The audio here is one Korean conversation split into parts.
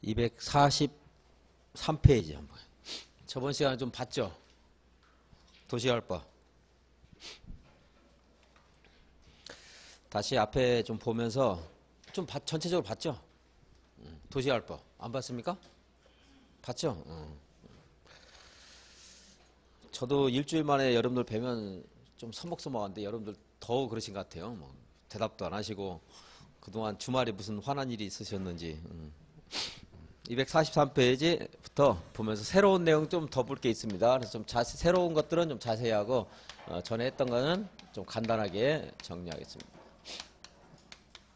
243페이지 한번. 저번 시간에 좀 봤죠? 도시활법. 다시 앞에 좀 보면서 좀 전체적으로 봤죠? 도시활법. 안 봤습니까? 봤죠? 저도 일주일 만에 여러분들 뵈면 좀 서먹서먹한데 여러분들 더 그러신 것 같아요. 뭐 대답도 안 하시고 그동안 주말에 무슨 화난 일이 있으셨는지. 243페이지부터 보면서 새로운 내용 좀 더 볼 게 있습니다. 그래서 좀 새로운 것들은 좀 자세히 하고 전에 했던 거는 좀 간단하게 정리하겠습니다.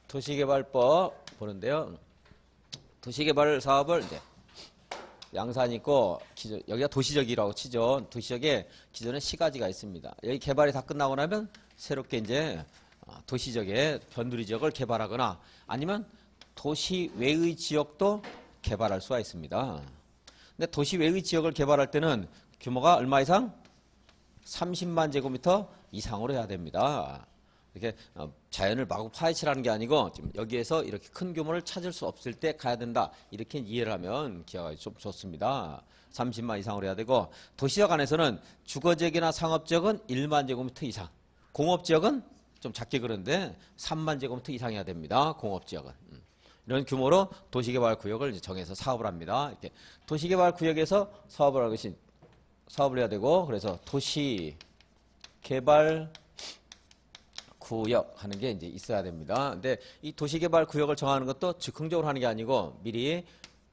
도시개발법 보는데요. 도시개발 사업을 이제 양산이 있고 여기가 도시적이라고 치죠. 도시적에 기존에 시가지가 있습니다. 여기 개발이 다 끝나고 나면 새롭게 이제 도시적의 변두리 지역을 개발하거나 아니면 도시 외의 지역도 개발할 수가 있습니다. 근데 도시 외의 지역을 개발할 때는 규모가 얼마 이상? 30만 제곱미터 이상으로 해야 됩니다. 이렇게 자연을 마구 파헤치라는 게 아니고 지금 여기에서 이렇게 큰 규모를 찾을 수 없을 때 가야 된다. 이렇게 이해를 하면 기회가 좀 좋습니다. 30만 이상으로 해야 되고 도시적 안에서는 주거지역이나 상업지역은 1만 제곱미터 이상, 공업지역은 좀 작게 그런데 3만 제곱미터 이상 해야 됩니다. 공업지역은. 이런 규모로 도시개발구역을 정해서 사업을 합니다. 이렇게 도시개발구역에서 사업을 해야 되고 그래서 도시개발구역 하는 게 이제 있어야 됩니다. 근데 이 도시개발구역을 정하는 것도 즉흥적으로 하는 게 아니고 미리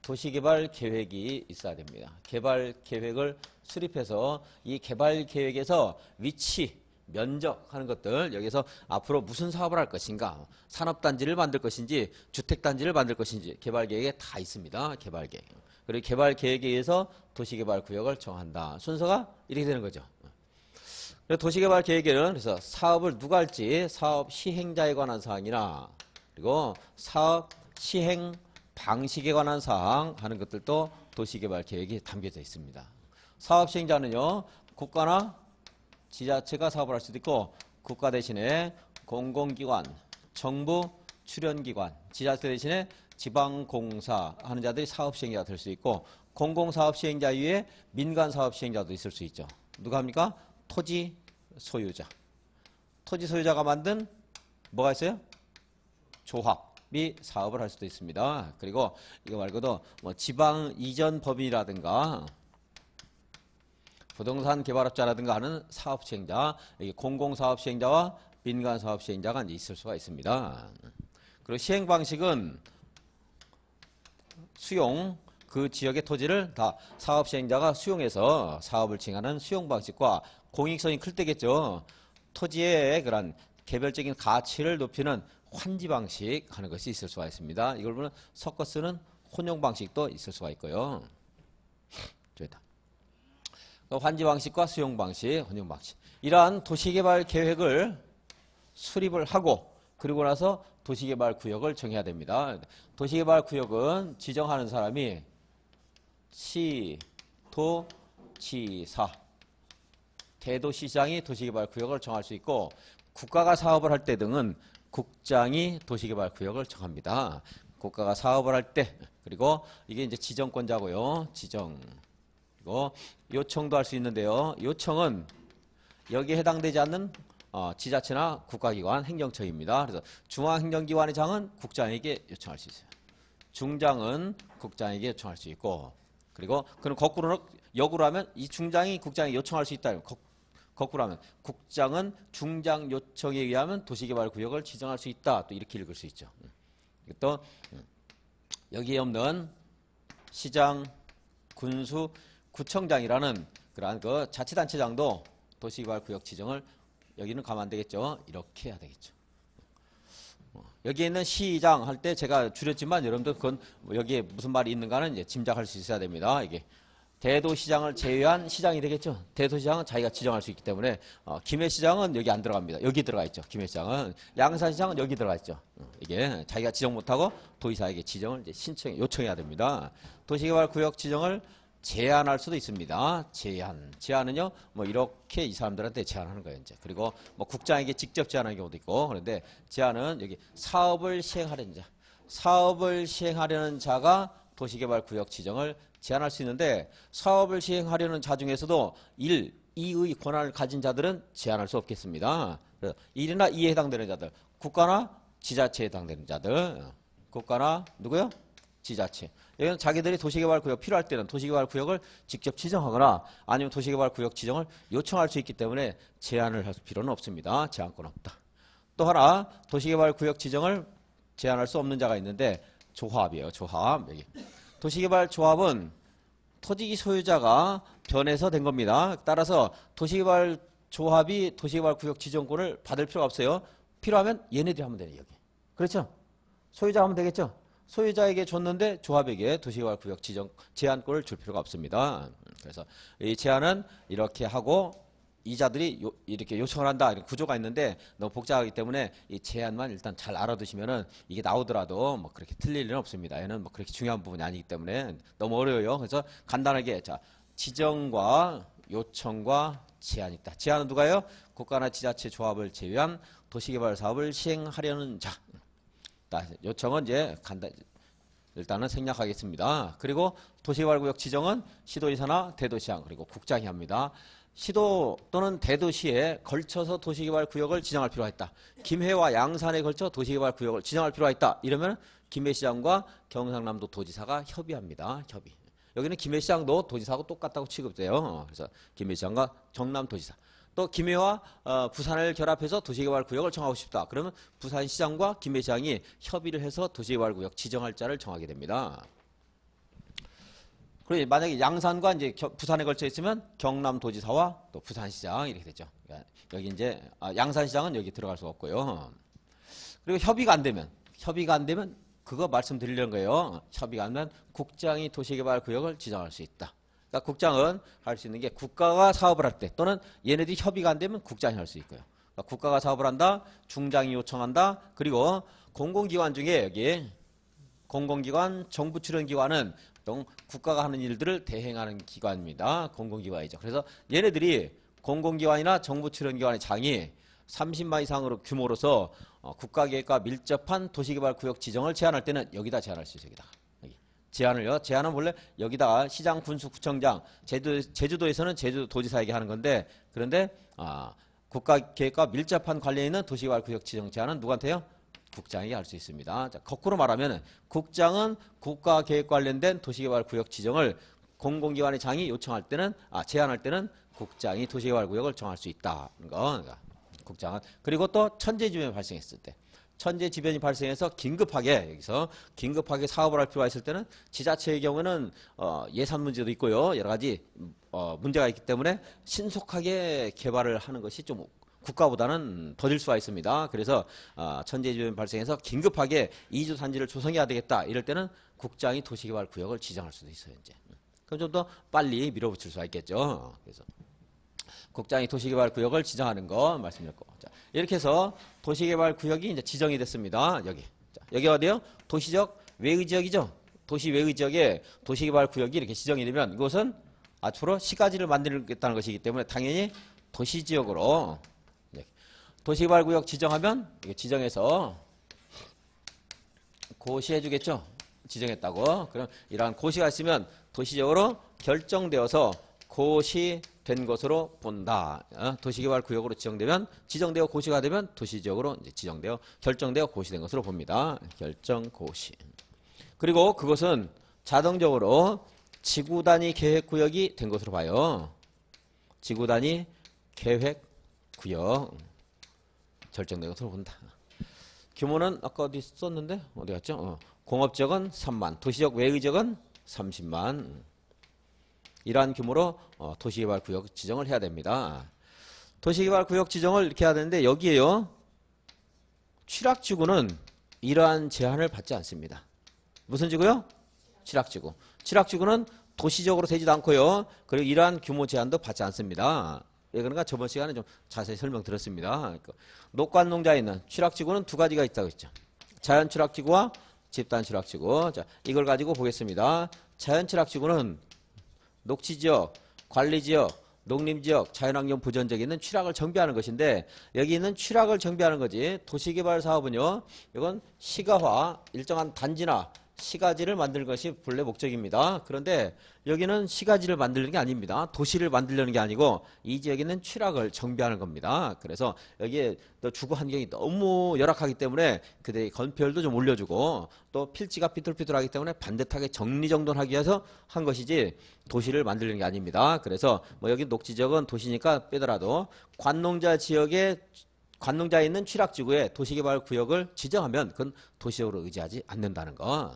도시개발 계획이 있어야 됩니다. 개발 계획을 수립해서 이 개발 계획에서 위치, 면적 하는 것들 여기서 앞으로 무슨 사업을 할 것인가 산업단지를 만들 것인지 주택단지를 만들 것인지 개발계획에 다 있습니다. 개발계획. 그리고 개발계획에 의해서 도시개발구역을 정한다. 순서가 이렇게 되는 거죠. 도시개발계획에는 그래서 사업을 누가 할지 사업 시행자에 관한 사항이나 그리고 사업 시행 방식에 관한 사항 하는 것들도 도시개발계획이 담겨져 있습니다. 사업 시행자는요 국가나 지자체가 사업을 할 수도 있고 국가 대신에 공공기관, 정부 출연기관, 지자체 대신에 지방공사 하는 자들이 사업시행자가 될 수 있고 공공사업시행자 위에 민간사업시행자도 있을 수 있죠. 누가 합니까? 토지 소유자. 토지 소유자가 만든 뭐가 있어요? 조합이 사업을 할 수도 있습니다. 그리고 이거 말고도 뭐 지방 이전 법인이라든가 부동산 개발업자라든가 하는 사업시행자, 공공사업시행자와 민간사업시행자가 있을 수가 있습니다. 그리고 시행 방식은 수용, 그 지역의 토지를 다 사업시행자가 수용해서 사업을 진행하는 수용 방식과 공익성이 클 때겠죠. 토지의 그런 개별적인 가치를 높이는 환지 방식 하는 것이 있을 수가 있습니다. 이걸 보면 섞어 쓰는 혼용 방식도 있을 수가 있고요. 저기다. 환지 방식과 수용 방식, 혼용 방식. 이러한 도시개발 계획을 수립을 하고 그리고 나서 도시개발 구역을 정해야 됩니다. 도시개발 구역은 지정하는 사람이 시, 도, 지사, 대도시장이 도시개발 구역을 정할 수 있고 국가가 사업을 할 때 등은 국장이 도시개발 구역을 정합니다. 국가가 사업을 할 때 그리고 이게 이제 지정권자고요. 지정. 그리고 요청도 할 수 있는데요. 요청은 여기에 해당되지 않는 지자체나 국가기관, 행정처입니다. 그래서 중앙행정기관의 장은 국장에게 요청할 수 있어요. 중장은 국장에게 요청할 수 있고 그리고 그럼 거꾸로는 역으로 하면 이 중장이 국장에게 요청할 수 있다. 거꾸로 하면 국장은 중장 요청에 의하면 도시개발구역을 지정할 수 있다. 또 이렇게 읽을 수 있죠. 또 여기에 없는 시장, 군수, 구청장이라는 그러한 그 자치단체장도 도시개발구역 지정을 여기는 가면 안 되겠죠. 이렇게 해야 되겠죠. 여기에 있는 시장 할 때 제가 줄였지만 여러분들 그건 여기에 무슨 말이 있는가는 이제 짐작할 수 있어야 됩니다. 이게 대도시장을 제외한 시장이 되겠죠. 대도시장은 자기가 지정할 수 있기 때문에 김해시장은 여기 안 들어갑니다. 여기 들어가 있죠. 김해시장은 양산시장은 여기 들어가 있죠. 이게 자기가 지정 못하고 도의사에게 지정을 이제 요청해야 됩니다. 도시개발구역 지정을 제한할 수도 있습니다. 제한은요, 뭐 이렇게 이 사람들한테 제한하는 거예요, 이제. 그리고 뭐 국장에게 직접 제한하는 경우도 있고, 그런데 제한은 여기 사업을 시행하려는 자가 도시개발구역 지정을 제한할 수 있는데 사업을 시행하려는 자 중에서도 1, 2의 권한을 가진 자들은 제한할 수 없겠습니다. 1이나 2에 해당되는 자들, 국가나 지자체에 해당되는 자들, 국가나 누구요? 지자체. 여기는 자기들이 도시개발구역 필요할 때는 도시개발구역을 직접 지정하거나 아니면 도시개발구역 지정을 요청할 수 있기 때문에 제한을 할 필요는 없습니다. 제한권 없다. 또 하나 도시개발구역 지정을 제한할 수 없는 자가 있는데 조합이에요. 조합. 여기. 도시개발조합은 토지 소유자가 변해서 된 겁니다. 따라서 도시개발조합이 도시개발구역 지정권을 받을 필요가 없어요. 필요하면 얘네들이 하면 되네. 여기. 그렇죠? 소유자가 하면 되겠죠? 소유자에게 줬는데 조합에게 도시개발구역 지정 제한권을 줄 필요가 없습니다. 그래서 이 제한은 이렇게 하고 이자들이 이렇게 요청을 한다 이런 구조가 있는데 너무 복잡하기 때문에 이 제한만 일단 잘 알아두시면은 이게 나오더라도 뭐 그렇게 틀릴 일은 없습니다. 얘는 뭐 그렇게 중요한 부분이 아니기 때문에 너무 어려워요. 그래서 간단하게 자 지정과 요청과 제한이 있다. 제한은 누가요? 국가나 지자체 조합을 제외한 도시개발 사업을 시행하려는 자. 요청은 이제 일단은 생략하겠습니다. 그리고 도시개발구역 지정은 시도지사나 대도시장 그리고 국장이 합니다. 시도 또는 대도시에 걸쳐서 도시개발구역을 지정할 필요가 있다. 김해와 양산에 걸쳐 도시개발구역을 지정할 필요가 있다. 이러면 김해시장과 경상남도 도지사가 협의합니다. 협의. 여기는 김해시장도 도지사하고 똑같다고 취급돼요. 그래서 김해시장과 경남도지사. 또 김해와 부산을 결합해서 도시개발구역을 정하고 싶다. 그러면 부산시장과 김해시장이 협의를 해서 도시개발구역 지정할 자를 정하게 됩니다. 그리고 만약에 양산과 이제 부산에 걸쳐 있으면 경남도지사와 또 부산시장 이렇게 되죠. 여기 이제 양산시장은 여기 들어갈 수가 없고요. 그리고 협의가 안 되면 그거 말씀드리려는 거예요. 협의가 안 되면 국장이 도시개발구역을 지정할 수 있다. 그러니까 국장은 할 수 있는 게 국가가 사업을 할 때 또는 얘네들이 협의가 안 되면 국장이 할 수 있고요. 그러니까 국가가 사업을 한다, 중장이 요청한다, 그리고 공공기관 중에 여기 공공기관, 정부 출연기관은 보통 국가가 하는 일들을 대행하는 기관입니다. 공공기관이죠. 그래서 얘네들이 공공기관이나 정부 출연기관의 장이 30만 이상으로 규모로서 국가계획과 밀접한 도시개발구역 지정을 제한할 때는 여기다 제한할 수 있어요. 여기다. 제한은 원래 여기다가 시장, 군수, 구청장, 제주도에서는 제주도지사에게 하는 건데 그런데 국가계획과 밀접한 관련이 있는 도시개발구역 지정 제한은 누구한테요? 국장에게 할 수 있습니다. 자, 거꾸로 말하면 국장은 국가계획 관련된 도시개발구역 지정을 공공기관의 장이 요청할 때는 제한할 때는 국장이 도시개발구역을 정할 수 있다. 그러니까 국장은 그리고 또 천재지변이 발생했을 때. 천재지변이 발생해서 긴급하게 사업을 할 필요가 있을 때는 지자체의 경우는 예산 문제도 있고요. 여러 가지 문제가 있기 때문에 신속하게 개발을 하는 것이 좀 국가보다는 더딜 수가 있습니다. 그래서 천재지변이 발생해서 긴급하게 이주 단지를 조성해야 되겠다. 이럴 때는 국장이 도시개발구역을 지정할 수도 있어요. 이제. 그럼 좀 더 빨리 밀어붙일 수가 있겠죠. 그래서 국장이 도시개발구역을 지정하는 거 말씀드렸고, 자, 이렇게 해서 도시개발구역이 이제 지정이 됐습니다. 여기, 자, 여기 어디요? 도시적 외의지역이죠. 도시 외의지역에 도시개발구역이 이렇게 지정이 되면 이것은 앞으로 시가지를 만들겠다는 것이기 때문에 당연히 도시지역으로 도시개발구역 지정하면 이게 지정해서 고시해주겠죠. 지정했다고. 그럼 이러한 고시가 있으면 도시적으로 결정되어서 고시된 것으로 본다. 도시개발구역으로 지정되어 고시가 되면 도시지역으로 지정되어 결정되어 고시된 것으로 봅니다. 결정 고시. 그리고 그것은 자동적으로 지구단위 계획구역이 된 것으로 봐요. 지구단위 계획구역 결정된 것으로 본다. 규모는 아까 어디 썼는데 어디 갔죠? 공업지역은 3만, 도시적 외의지역은 30만. 이러한 규모로 도시개발구역 지정을 해야 됩니다. 도시개발구역 지정을 이렇게 해야 되는데 여기에요. 취락지구는 이러한 제한을 받지 않습니다. 무슨 지구요? 취락지구. 취락지구는 도시적으로 되지도 않고요. 그리고 이러한 규모 제한도 받지 않습니다. 예, 그러니까 저번 시간에 좀 자세히 설명드렸습니다. 녹관농자에 있는 취락지구는 두 가지가 있다고 했죠. 자연취락지구와 집단취락지구. 자, 이걸 가지고 보겠습니다. 자연취락지구는 녹지지역, 관리지역, 농림지역, 자연환경 보전지역에 있는 취락을 정비하는 것인데 여기 있는 취락을 정비하는 거지 도시개발 사업은요. 이건 시가화, 일정한 단지나 시가지를 만드는 것이 본래 목적입니다. 그런데 여기는 시가지를 만드는 게 아닙니다. 도시를 만들려는 게 아니고 이 지역에 있는 취락을 정비하는 겁니다. 그래서 여기에 또 주거 환경이 너무 열악하기 때문에 그대 건폐율도 좀 올려주고 또 필지가 삐뚤삐뚤하기 때문에 반듯하게 정리정돈하기 위해서 한 것이지 도시를 만들려는 게 아닙니다. 그래서 뭐 여기 녹지지역은 도시니까 빼더라도 관농자 지역에 관농자에 있는 취락지구에 도시개발구역을 지정하면 그건 도시적으로 의지하지 않는다는 거.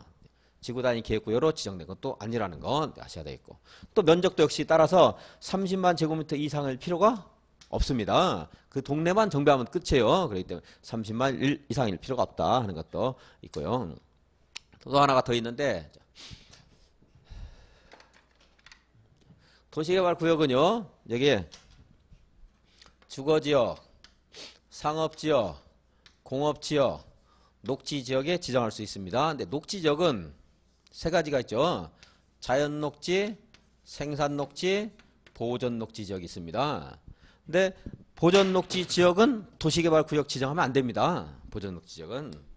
지구단위 계획구역으로 지정된 건 또 아니라는 건 아셔야 되겠고. 또 면적도 역시 따라서 30만 제곱미터 이상일 필요가 없습니다. 그 동네만 정비하면 끝이에요. 그렇기 때문에 30만 이상일 필요가 없다 하는 것도 있고요. 또 하나가 더 있는데 도시개발구역은요. 여기 주거지역, 상업지역, 공업지역, 녹지지역에 지정할 수 있습니다. 근데 녹지지역은 세 가지가 있죠. 자연녹지, 생산녹지, 보존녹지 지역이 있습니다. 근데 보존녹지 지역은 도시개발구역 지정하면 안 됩니다. 보존녹지 지역은.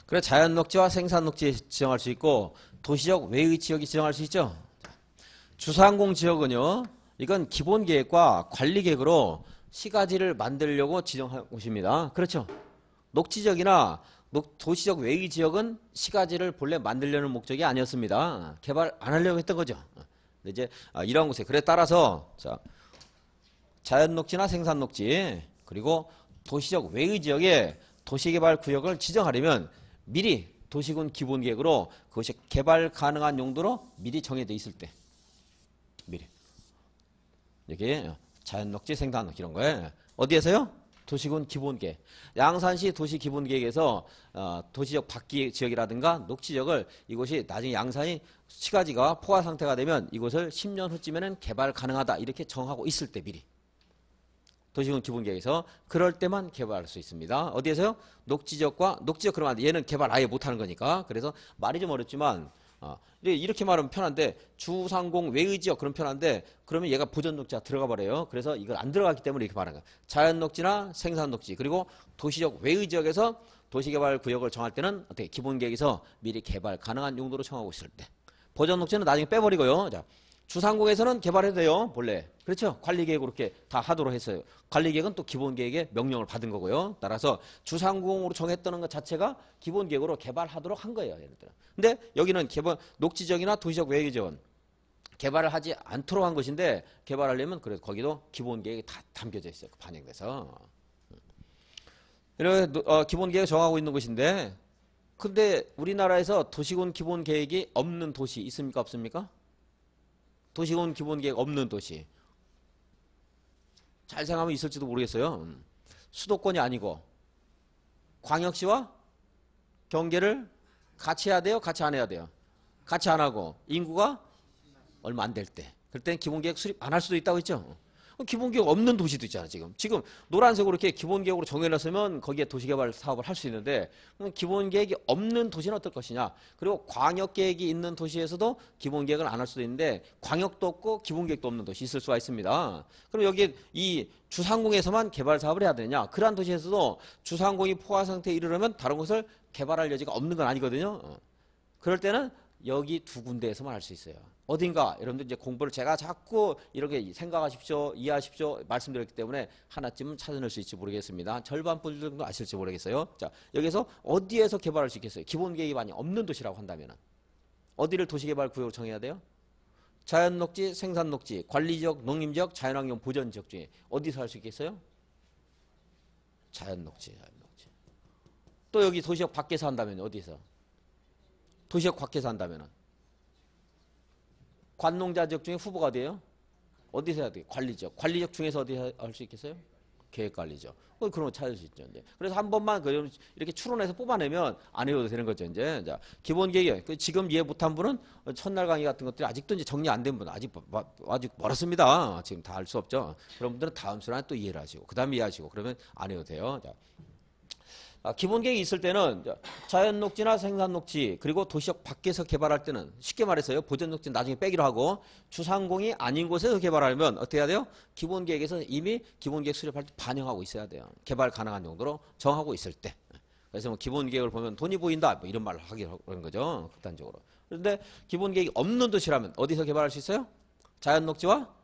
그래 자연녹지와 생산녹지 지정할 수 있고 도시적 외의 지역이 지정할 수 있죠. 주상공 지역은요. 이건 기본계획과 관리계획으로 시가지를 만들려고 지정한 곳입니다. 그렇죠. 녹지지역이나 도시적 외의 지역은 시가지를 본래 만들려는 목적이 아니었습니다. 개발 안 하려고 했던 거죠. 근데 이제 이러한 곳에 그래 따라서 자, 자연녹지나 생산녹지 그리고 도시적 외의 지역에 도시개발구역을 지정하려면 미리 도시군 기본계획으로 그것이 개발 가능한 용도로 미리 정해져 있을 때 미리 여기 자연녹지 생산녹지 이런 거에 어디에서요? 도시군 기본계획 양산시 도시기본계획에서 도시적 밖의 지역이라든가 녹지지역을 이곳이 나중에 양산이 시가지가 포화 상태가 되면 이곳을 10년 후쯤에는 개발 가능하다 이렇게 정하고 있을 때 미리 도시군 기본계획에서 그럴 때만 개발할 수 있습니다. 어디에서요? 녹지지역과 녹지지역 그러면 얘는 개발 아예 못하는 거니까 그래서 말이 좀 어렵지만 이렇게 말하면 편한데 주상공 외의지역 그럼 편한데 그러면 얘가 보존녹지가 들어가 버려요. 그래서 이걸 안 들어갔기 때문에 이렇게 말하는 거예요. 자연녹지나 생산녹지 그리고 도시적 외의지역에서 도시개발구역을 정할 때는 어떻게 기본계획에서 미리 개발 가능한 용도로 정하고 있을 때 보존녹지는 나중에 빼버리고요. 자, 주상공에서는 개발해도 돼요. 본래. 그렇죠. 관리계획으로 이렇게 다 하도록 했어요. 관리계획은 또 기본계획에 명령을 받은 거고요. 따라서 주상공으로 정했다는 것 자체가 기본계획으로 개발하도록 한 거예요. 예를 들어. 근데 여기는 녹지지역이나 도시적 외교지역은 개발을 하지 않도록 한 것인데 개발하려면 그래도 거기도 기본계획이 다 담겨져 있어요. 반영돼서. 이렇게 기본계획 정하고 있는 것인데 근데 우리나라에서 도시군 기본계획이 없는 도시 있습니까? 없습니까? 도시군 기본계획 없는 도시. 잘 생각하면 있을지도 모르겠어요. 수도권이 아니고 광역시와 경계를 같이 해야 돼요? 같이 안 해야 돼요? 같이 안 하고 인구가 얼마 안 될 때. 그럴 때는 기본계획 수립 안 할 수도 있다고 했죠. 기본계획 없는 도시도 있잖아 지금. 지금 노란색으로 이렇게 기본계획으로 정해놨으면 거기에 도시개발 사업을 할 수 있는데 기본계획이 없는 도시는 어떨 것이냐. 그리고 광역계획이 있는 도시에서도 기본계획을 안 할 수도 있는데 광역도 없고 기본계획도 없는 도시 있을 수가 있습니다. 그럼 여기 이 주상공에서만 개발 사업을 해야 되느냐. 그러한 도시에서도 주상공이 포화 상태에 이르려면 다른 곳을 개발할 여지가 없는 건 아니거든요. 그럴 때는 여기 두 군데에서만 할 수 있어요. 어딘가 여러분들 이제 공부를 제가 자꾸 이렇게 생각하십시오, 이해하십시오 말씀드렸기 때문에 하나쯤은 찾아낼 수 있을지 모르겠습니다. 절반 분 정도 아실지 모르겠어요. 자, 여기서 어디에서 개발할 수 있겠어요? 기본계획이 많이 없는 도시라고 한다면 어디를 도시개발구역으로 정해야 돼요? 자연녹지, 생산녹지, 관리지역, 농림지역, 자연환경 보전지역 중에 어디서 할 수 있겠어요? 자연녹지, 자연녹지. 또 여기 도시역 밖에서 한다면 어디서? 도시역 밖에서 한다면 관농자 지역 중에 후보가 어디예요? 어디서 해야 돼요? 관리지역. 관리지역 중에서 어디 할 수 있겠어요? 계획관리죠. 그런 거 찾을 수 있죠. 이제. 그래서 한 번만 이렇게 추론해서 뽑아내면 안 해도 되는 거죠. 이제. 자, 기본계획. 지금 이해 못한 분은 첫날 강의 같은 것들이 아직도 이제 정리 안 된 분, 아직 멀었습니다. 지금 다 알 수 없죠. 그런 분들은 다음 시간에 또 이해를 하시고, 그 다음에 이해하시고, 그러면 안 해도 돼요. 자. 기본 계획이 있을 때는 자연 녹지나 생산 녹지 그리고 도시역 밖에서 개발할 때는 쉽게 말해서요. 보전 녹지 나중에 빼기로 하고 주상공이 아닌 곳에서 개발하려면 어떻게 해야 돼요? 기본 계획에서 이미 기본 계획 수립할 때 반영하고 있어야 돼요. 개발 가능한 정도로 정하고 있을 때. 그래서 뭐 기본 계획을 보면 돈이 보인다 뭐 이런 말을 하기로 하는 거죠. 극단적으로. 그런데 기본 계획이 없는 도시라면 어디서 개발할 수 있어요? 자연 녹지와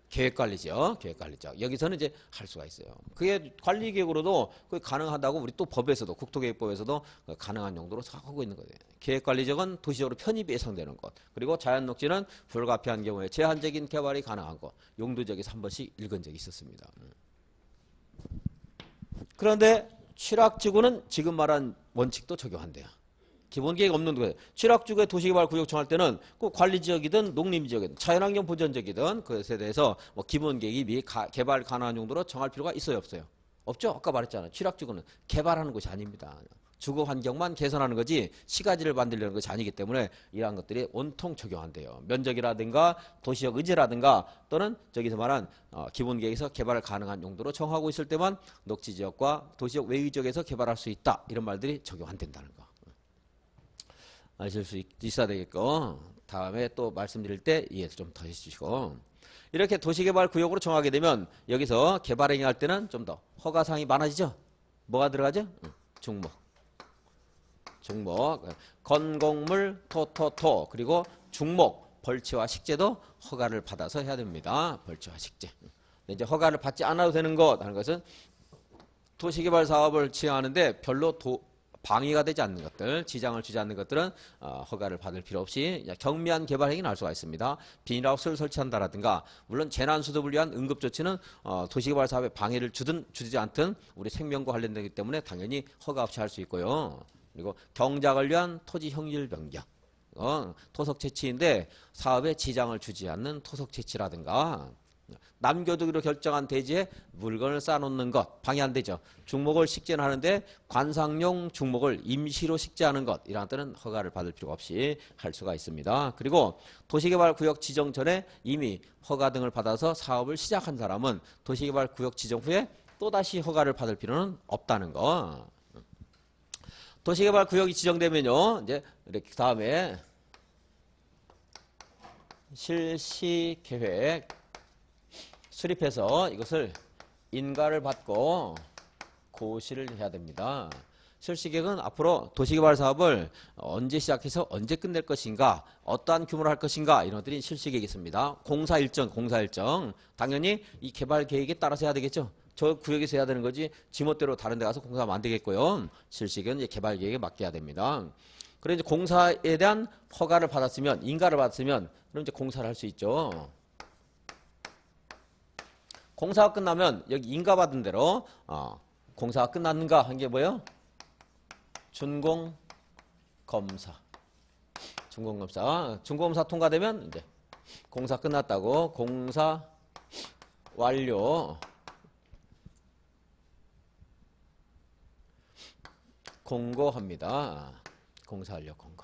계획관리죠. 계획관리죠. 여기서는 이제 할 수가 있어요. 그게 관리계획으로도 그게 가능하다고 우리 또 법에서도 국토계획법에서도 가능한 용도로 하고 있는 거예요. 계획관리적은 도시적으로 편입이 예상되는 것. 그리고 자연녹지는 불가피한 경우에 제한적인 개발이 가능한 것. 용도지역에서 한 번씩 읽은 적이 있었습니다. 그런데 취락지구는 지금 말한 원칙도 적용한대요. 기본계획 없는 곳에 취락지구의 도시개발구역 정할 때는 그 관리지역이든 농림지역이든 자연환경 보전지역이든 그것에 대해서 뭐 기본계획이 이미 개발 가능한 정도로 정할 필요가 있어요 없어요? 없죠. 아까 말했잖아요. 취락지구는 개발하는 곳이 아닙니다. 주거 환경만 개선하는 거지 시가지를 만들려는 것이 아니기 때문에 이러한 것들이 온통 적용한대요. 면적이라든가 도시역 의제라든가 또는 저기서 말한 기본계획에서 개발 가능한 용도로 정하고 있을 때만 녹지지역과 도시역 외의 지역에서 개발할 수 있다. 이런 말들이 적용 안 된다는 거. 아실 수 있어야 되겠고 다음에 또 말씀드릴 때 이해를 좀 더 해주시고 이렇게 도시개발구역으로 정하게 되면 여기서 개발행위할 때는 좀 더 허가사항이 많아지죠. 뭐가 들어가죠? 중목 건공물 토 그리고 중목 벌채와 식재도 허가를 받아서 해야 됩니다. 벌채와 식재. 이제 허가를 받지 않아도 되는 것 하는 것은 도시개발 사업을 진행하는데 별로 방해가 되지 않는 것들, 지장을 주지 않는 것들은 허가를 받을 필요 없이 경미한 개발 행위는 할 수가 있습니다. 비닐하우스를 설치한다라든가 물론 재난수습을 위한 응급조치는 도시개발 사업에 방해를 주지 않든 우리 생명과 관련되기 때문에 당연히 허가 없이 할 수 있고요. 그리고 경작을 위한 토지 형질 변경, 토속 채취인데 사업에 지장을 주지 않는 토속 채취라든가 남겨두기로 결정한 대지에 물건을 쌓아놓는 것 방해 안 되죠. 중목을 식재는 하는데 관상용 중목을 임시로 식재하는 것 이러한 때는 허가를 받을 필요가 없이 할 수가 있습니다. 그리고 도시개발구역 지정 전에 이미 허가 등을 받아서 사업을 시작한 사람은 도시개발구역 지정 후에 또다시 허가를 받을 필요는 없다는 거. 도시개발구역이 지정되면요 이제 이렇게 다음에 실시계획 수립해서 이것을 인가를 받고 고시를 해야 됩니다. 실시계획은 앞으로 도시개발 사업을 언제 시작해서 언제 끝낼 것인가, 어떠한 규모로 할 것인가 이런 것들이 실시계획이 있습니다. 공사 일정. 당연히 이 개발 계획에 따라서 해야 되겠죠. 저 구역에서 해야 되는 거지 지멋대로 다른 데 가서 공사하면 안 되겠고요. 실시계획은 이제 개발 계획에 맡겨야 됩니다. 그래 이제 공사에 대한 허가를 받았으면, 인가를 받았으면 그럼 이제 공사를 할 수 있죠. 공사가 끝나면 여기 인가받은 대로 공사가 끝났는가 한 게 뭐예요? 준공검사. 준공검사 통과되면 이제 공사 끝났다고 공사 완료 공고합니다. 공사 완료 공고.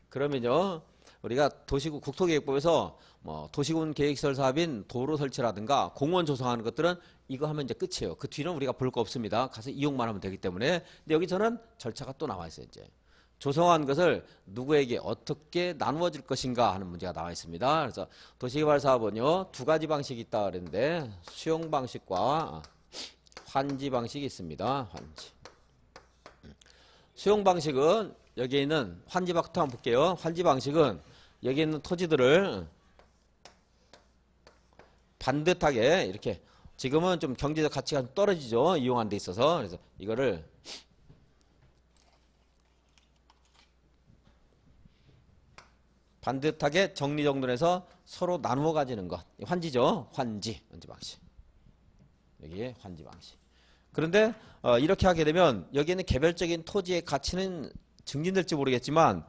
그러면요 우리가 도시구 국토계획법에서 뭐 도시군 계획시설 사업인 도로 설치라든가 공원 조성하는 것들은 이거 하면 이제 끝이에요. 그 뒤는 우리가 볼 거 없습니다. 가서 이용만 하면 되기 때문에. 근데 여기서는 절차가 또 나와 있어요. 이제 조성한 것을 누구에게 어떻게 나누어질 것인가 하는 문제가 나와 있습니다. 그래서 도시개발 사업은요 2가지 방식이 있다 그랬는데 수용 방식과 환지 방식이 있습니다. 환지. 수용 방식은 여기에 있는 환지 방식부터 한번 볼게요. 환지 방식은 여기 있는 토지들을 반듯하게 이렇게 지금은 좀 경제적 가치가 좀 떨어지죠. 이용한 데 있어서. 그래서 이거를 반듯하게 정리정돈해서 서로 나누어 가지는 것. 환지죠. 환지 방식. 여기에 환지 방식. 그런데 이렇게 하게 되면 여기에는 개별적인 토지의 가치는 증진될지 모르겠지만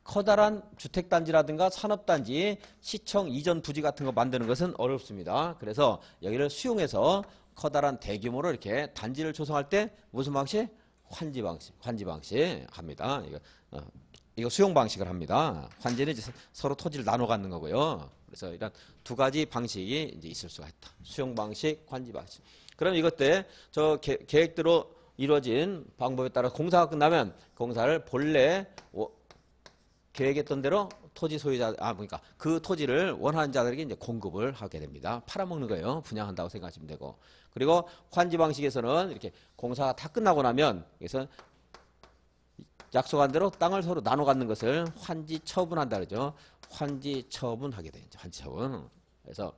커다란 주택단지라든가 산업단지, 시청 이전 부지 같은 거 만드는 것은 어렵습니다. 그래서 여기를 수용해서 커다란 대규모로 이렇게 단지를 조성할 때 무슨 방식? 환지 방식 합니다. 이거 수용 방식을 합니다. 환지는 이제 서로 토지를 나눠 갖는 거고요. 그래서 이런 2가지 방식이 이제 있을 수가 있다. 수용 방식, 환지 방식. 그럼 이것 때 저 계획대로 이루어진 방법에 따라 공사가 끝나면 공사를 본래 계획했던 대로 토지 소유자, 그러니까 그 토지를 원하는 자들에게 이제 공급을 하게 됩니다. 팔아먹는 거예요. 분양한다고 생각하시면 되고. 그리고 환지 방식에서는 이렇게 공사가 다 끝나고 나면 그래서 약속한 대로 땅을 서로 나눠 갖는 것을 환지 처분한다 그러죠. 환지 처분하게 되죠. 환지 처분. 그래서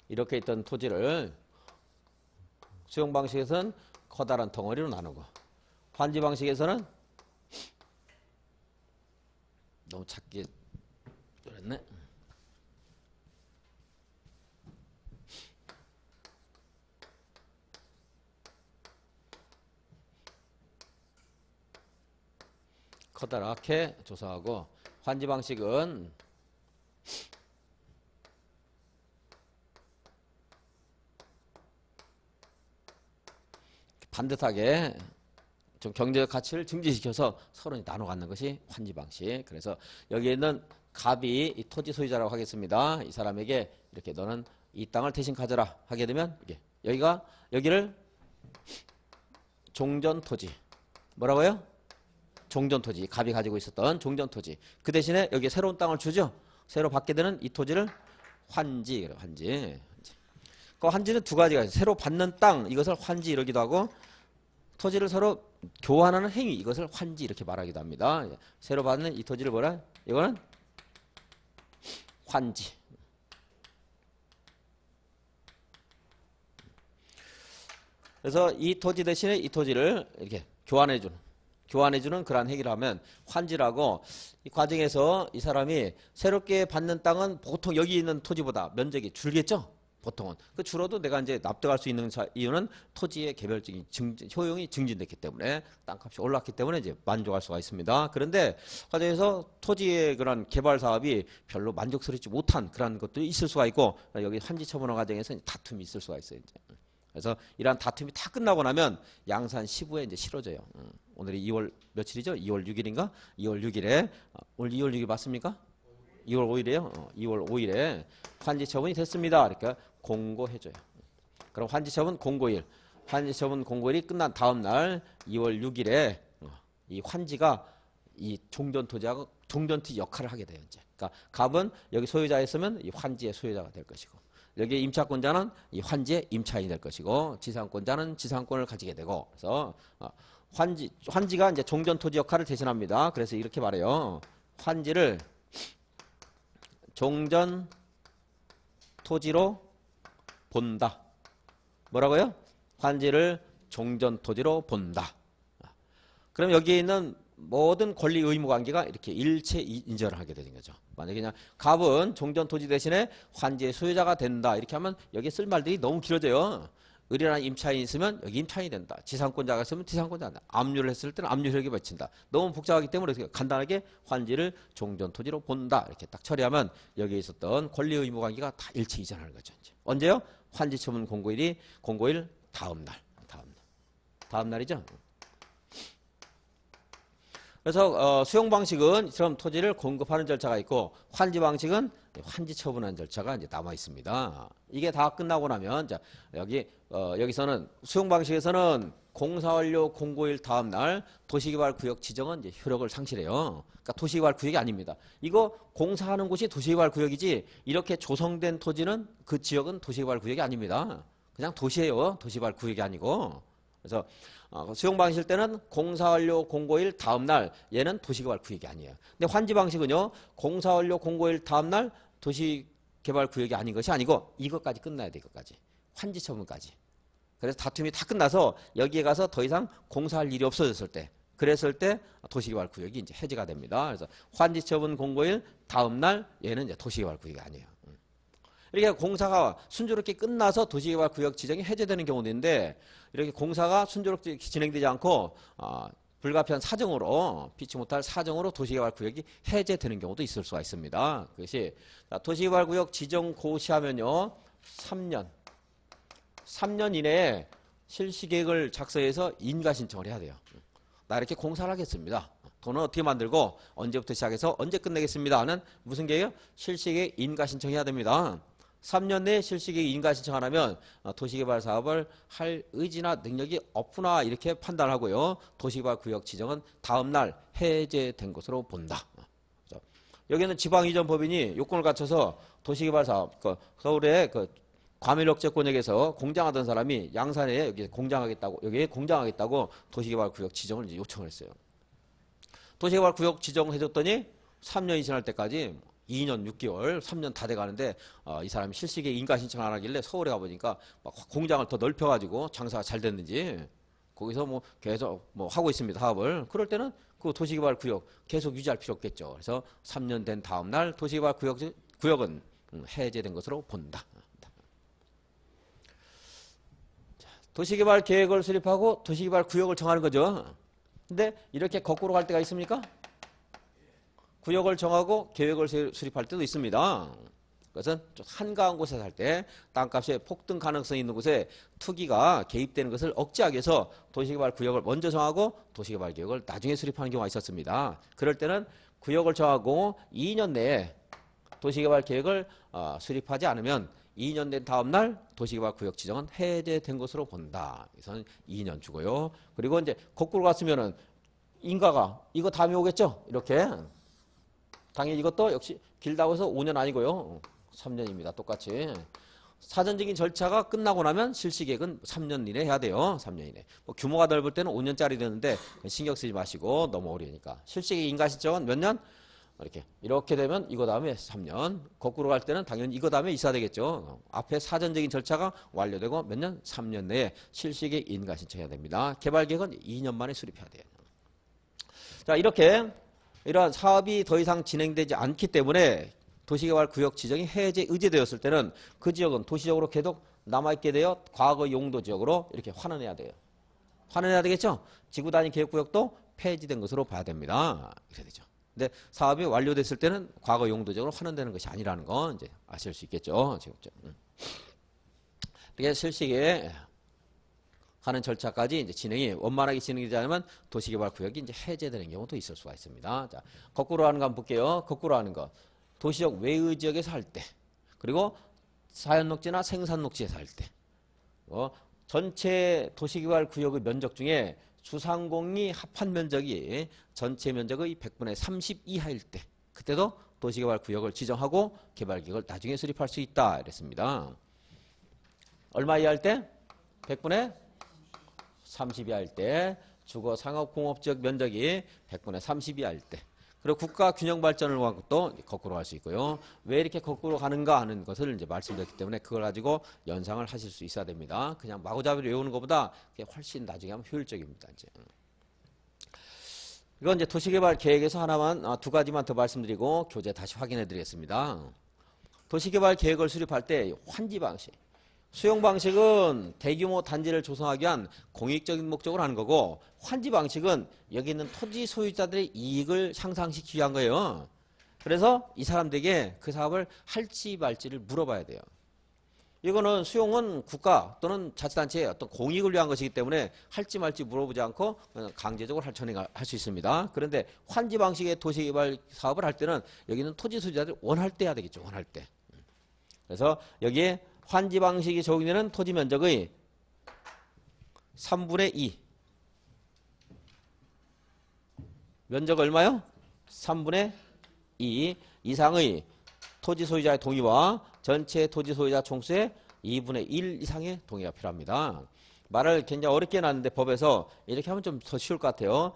이렇게 있던 토지를 수용 방식에서는 커다란 덩어리로 나누고, 환지 방식에서는 너무 작게 그랬네. 커다랗게 조성하고, 환지 방식은 반듯하게 좀 경제적 가치를 증진시켜서 서로 나눠 갖는 것이 환지 방식. 그래서 여기에 있는 갑이 이 토지 소유자라고 하겠습니다. 이 사람에게 이렇게 너는 이 땅을 대신 가져라 하게 되면 여기를 종전토지, 뭐라고요? 종전토지, 갑이 가지고 있었던 종전토지. 그 대신에 여기에 새로운 땅을 주죠. 새로 받게 되는 이 토지를 환지, 환지. 그 환지는 두 가지가 있어요. 새로 받는 땅, 이것을 환지 이러기도 하고, 토지를 서로 교환하는 행위, 이것을 환지 이렇게 말하기도 합니다. 새로 받는 이 토지를 뭐라? 이거는 환지. 그래서 이 토지 대신에 이 토지를 이렇게 교환해주는 그러한 행위를 하면 환지라고, 이 과정에서 이 사람이 새롭게 받는 땅은 보통 여기 있는 토지보다 면적이 줄겠죠? 보통은. 그 줄어도 내가 이제 납득할 수 있는 이유는 토지의 개별적인 효용이 증진됐기 때문에, 땅값이 올랐기 때문에 이제 만족할 수가 있습니다. 그런데 과정에서 토지의 그런 개발 사업이 별로 만족스럽지 못한 그런 것들이 있을 수가 있고, 여기 환지 처분화 과정에서 다툼이 있을 수가 있어요. 이제. 그래서 이러한 다툼이 다 끝나고 나면 양산 시부에 이제 실어져요. 오늘이 2월 며칠이죠? 2월 6일인가? 2월 6일에 오늘 2월 6일 맞습니까? 2월 5일에요. 2월 5일에 환지 처분이 됐습니다. 그러니까 공고해줘요. 그럼 환지 처분 공고일, 환지 처분 공고일이 끝난 다음 날 2월 6일에 이 환지가 이 종전토지하고 종전토지 역할을 하게 돼요. 이제. 그러니까 갑은 여기 소유자였으면 이 환지의 소유자가 될 것이고, 여기 임차권자는 이 환지의 임차인이 될 것이고, 지상권자는 지상권을 가지게 되고, 그래서 환지가 이제 종전토지 역할을 대신합니다. 그래서 이렇게 말해요. 환지를 종전토지로 본다. 뭐라고요? 환지를 종전토지로 본다. 그럼 여기에 있는 모든 권리 의무 관계가 이렇게 일체 인정을 하게 되는 거죠. 만약에 그냥 갑은 종전토지 대신에 환지의 소유자가 된다 이렇게 하면 여기에 쓸 말들이 너무 길어져요. 의뢰나 임차인이 있으면 여기 임차인이 된다. 지상권자가 있으면 지상권자가 된다. 압류를 했을 때는 압류력이 받친다. 너무 복잡하기 때문에 간단하게 환지를 종전토지로 본다. 이렇게 딱 처리하면 여기에 있었던 권리 의무 관계가 다 일체 이전하는 거죠. 이제. 언제요? 환지 처분 공고일 다음 날이죠. 그래서 수용 방식은 이처럼 토지를 공급하는 절차가 있고, 환지 방식은 환지 처분하는 절차가 이제 남아 있습니다. 이게 다 끝나고 나면 여기서는 수용 방식에서는 공사 완료 공고일 다음 날 도시개발 구역 지정은 이제 효력을 상실해요. 그러니까 도시개발 구역이 아닙니다. 이거 공사하는 곳이 도시개발 구역이지, 이렇게 조성된 토지는 그 지역은 도시개발 구역이 아닙니다. 그냥 도시예요. 도시개발 구역이 아니고. 그래서 수용 방식일 때는 공사 완료 공고일 다음 날, 얘는 도시개발 구역이 아니에요. 근데 환지 방식은요, 공사 완료 공고일 다음 날 도시개발 구역이 아닌 것이 아니고 이것까지 끝나야 돼. 이것까지 환지 처분까지. 그래서 다툼이 다 끝나서 여기에 가서 더 이상 공사할 일이 없어졌을 때, 그랬을 때 도시개발 구역이 이제 해제가 됩니다. 그래서 환지 처분 공고일 다음 날, 얘는 이제 도시개발 구역이 아니에요. 이렇게 공사가 순조롭게 끝나서 도시개발 구역 지정이 해제되는 경우도 있는데, 이렇게 공사가 순조롭게 진행되지 않고 불가피한 사정으로, 피치 못할 사정으로 도시개발 구역이 해제되는 경우도 있을 수가 있습니다. 그것이 도시개발 구역 지정 고시하면요 3년 이내에 실시계획을 작성해서 인가 신청을 해야 돼요. 나 이렇게 공사를 하겠습니다. 돈은 어떻게 만들고 언제부터 시작해서 언제 끝내겠습니다 하는 무슨 계획이요? 실시계획 인가 신청해야 됩니다. 3년 내에 실시계획 인가 신청 안 하면 도시개발 사업을 할 의지나 능력이 없구나 이렇게 판단하고요. 도시개발구역 지정은 다음날 해제된 것으로 본다. 여기는 지방이전법인이 요건을 갖춰서 도시개발 사업, 서울의 과밀억제권역에서 공장하던 사람이 양산에 여기 공장하겠다고 도시개발구역 지정을 이제 요청을 했어요. 도시개발구역 지정해줬더니 3년이 지날 때까지 2년 6개월, 3년 다 돼가는데 이 사람이 실시계 인가 신청 안 하길래 서울에 가보니까 막 공장을 더 넓혀가지고 장사가 잘 됐는지 거기서 뭐 계속 뭐 하고 있습니다. 사업을. 그럴 때는 그 도시개발구역 계속 유지할 필요 없겠죠. 그래서 3년 된 다음 날 도시개발구역은 해제된 것으로 본다. 도시개발 계획을 수립하고 도시개발 구역을 정하는 거죠. 근데 이렇게 거꾸로 갈 때가 있습니까? 구역을 정하고 계획을 수립할 때도 있습니다. 그것은 좀 한가한 곳에 살 때 땅값의 폭등 가능성이 있는 곳에 투기가 개입되는 것을 억제하기 위해서 도시개발 구역을 먼저 정하고 도시개발 계획을 나중에 수립하는 경우가 있었습니다. 그럴 때는 구역을 정하고 2년 내에 도시개발 계획을 수립하지 않으면 2년 된 다음 날 도시개발 구역 지정은 해제된 것으로 본다. 그래서 2년 주고요. 그리고 이제 거꾸로 갔으면은 인가가 이거 다음에 오겠죠? 이렇게. 당연히 이것도 역시 길다고 해서 5년 아니고요. 3년입니다. 똑같이. 사전적인 절차가 끝나고 나면 실시계획은 3년 이내 해야 돼요. 3년 이내. 뭐 규모가 넓을 때는 5년짜리 되는데 신경 쓰지 마시고 너무 어려우니까. 실시계획 인가 신청은 몇 년? 이렇게 되면 이거 다음에 3년. 거꾸로 갈 때는 당연히 이거 다음에 있어야 되겠죠. 앞에 사전적인 절차가 완료되고 몇 년? 3년 내에 실시계획 인가 신청해야 됩니다. 개발계획은 2년 만에 수립해야 돼요. 자, 이렇게 이러한 사업이 더 이상 진행되지 않기 때문에 도시개발 구역 지정이 해제 의제되었을 때는 그 지역은 도시적으로 계속 남아있게 되어 과거 용도 지역으로 이렇게 환원해야 돼요. 환원해야 되겠죠? 지구단위 계획구역도 폐지된 것으로 봐야 됩니다. 이렇게 되죠. 근데 사업이 완료됐을 때는 과거 용도 지역으로 환원되는 것이 아니라는 건 이제 아실 수 있겠죠. 이게 실시에 하는 절차까지 이제 진행이 원만하게 진행되지 않으면 도시개발 구역이 이제 해제되는 경우도 있을 수가 있습니다. 자, 거꾸로 하는 거 한번 볼게요. 거꾸로 하는 거. 도시적 외의 지역에서 할 때, 그리고 자연녹지나 생산녹지에서 할 때, 전체 도시개발 구역의 면적 중에 주상공이 합한 면적이 전체 면적의 100분의 30 이하일 때, 그때도 도시개발 구역을 지정하고 개발계획을 나중에 수립할 수 있다 이랬습니다. 얼마 이하일 때? 100분의 30 이하일 때, 주거 상업공업지역 면적이 100분의 30 이하일 때, 그리고 국가 균형 발전을 위한 것도 거꾸로 할 수 있고요. 왜 이렇게 거꾸로 가는가 하는 것을 이제 말씀드렸기 때문에 그걸 가지고 연상을 하실 수 있어야 됩니다. 그냥 마구잡이로 외우는 것보다 그게 훨씬 나중에 하면 효율적입니다. 이제. 이건 이제 도시개발 계획에서 하나만, 두 가지만 더 말씀드리고 교재 다시 확인해 드리겠습니다. 도시개발 계획을 수립할 때 환지 방식. 수용 방식은 대규모 단지를 조성하기 위한 공익적인 목적으로 하는 거고, 환지 방식은 여기 있는 토지 소유자들의 이익을 향상시키기 위한 거예요. 그래서 이 사람들에게 그 사업을 할지 말지를 물어봐야 돼요. 이거는 수용은 국가 또는 자치단체의 어떤 공익을 위한 것이기 때문에 할지 말지 물어보지 않고 강제적으로 할 수 있습니다. 그런데 환지 방식의 도시개발 사업을 할 때는 여기는 토지 소유자들이 원할 때 해야 되겠죠. 원할 때. 그래서 여기에 환지 방식이 적용되는 토지 면적의 3분의 2. 면적 얼마요? 3분의 2 이상의 토지 소유자의 동의와 전체 토지 소유자 총수의 2분의 1 이상의 동의가 필요합니다. 말을 굉장히 어렵게 해놨는데 법에서 이렇게 하면 좀 더 쉬울 것 같아요.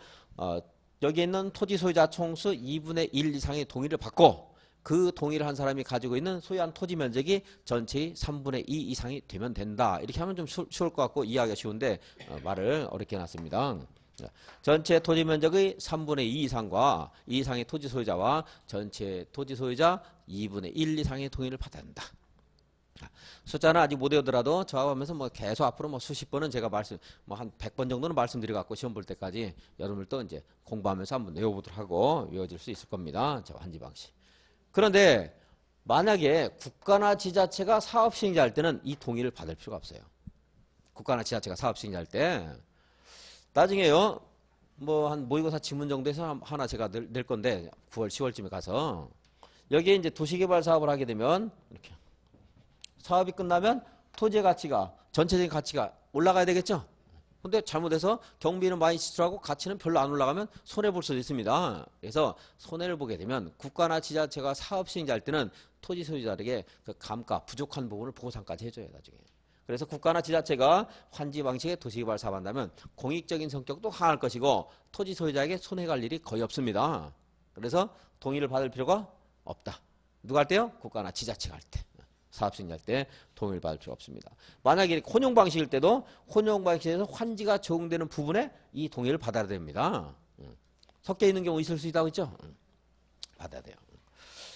여기 있는 토지 소유자 총수 2분의 1 이상의 동의를 받고 그 동의를 한 사람이 가지고 있는 소유한 토지 면적이 전체의 3분의 2 이상이 되면 된다. 이렇게 하면 좀 쉬울 것 같고 이해하기가 쉬운데 말을 어렵게 해놨습니다. 전체 토지 면적의 3분의 2 이상과 2 이상의 토지 소유자와 전체 토지 소유자 2분의 1 이상의 동의를 받아야 한다. 숫자는 아직 못 외우더라도 저하고 하면서 뭐 계속 앞으로 뭐 수십 번은 제가 한 100번 정도는 말씀드려 갖고 시험 볼 때까지 여러분들도 이제 공부하면서 한번 외워보도록 하고 외워질 수 있을 겁니다. 저 환지 방식. 그런데 만약에 국가나 지자체가 사업 시행자 할 때는 이 동의를 받을 필요가 없어요. 국가나 지자체가 사업 시행자 할 때 나중에요. 뭐 한 모의고사 지문 정도에서 하나 제가 낼 건데 9월 10월쯤에 가서 여기에 이제 도시개발 사업을 하게 되면 이렇게 사업이 끝나면 토지의 가치가, 전체적인 가치가 올라가야 되겠죠? 근데 잘못해서 경비는 많이 지출하고 가치는 별로 안 올라가면 손해볼 수도 있습니다. 그래서 손해를 보게 되면 국가나 지자체가 사업 시행할 때는 토지 소유자에게 그 감가, 부족한 부분을 보상까지 해줘요, 나중에. 그래서 국가나 지자체가 환지 방식의 도시개발 사업한다면 공익적인 성격도 강할 것이고 토지 소유자에게 손해갈 일이 거의 없습니다. 그래서 동의를 받을 필요가 없다. 누가 할 때요? 국가나 지자체가 할 때. 사업 시행할 때 동의를 받을 필요가 없습니다. 만약에 혼용 방식일 때도 혼용 방식에서 환지가 적용되는 부분에 이 동의를 받아야 됩니다. 섞여 있는 경우 있을 수 있다고 했죠? 받아야 돼요.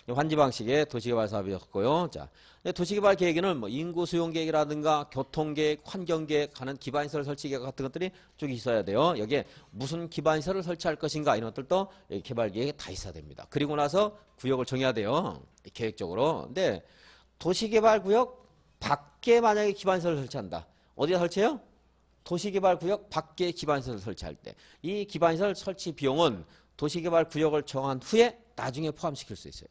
환지 방식의 도시개발 사업이었고요. 자, 도시개발 계획에는 뭐 인구 수용 계획이라든가 교통 계획, 환경 계획 하는 기반시설 설치 계획 같은 것들이 쭉 있어야 돼요. 여기에 무슨 기반시설을 설치할 것인가 이런 것들도 개발 계획에 다 있어야 됩니다. 그리고 나서 구역을 정해야 돼요. 계획적으로. 근데 도시개발구역 밖에 만약에 기반시설을 설치한다. 어디다 설치해요? 도시개발구역 밖에 기반시설을 설치할 때. 이 기반시설 설치 비용은 도시개발구역을 정한 후에 나중에 포함시킬 수 있어요.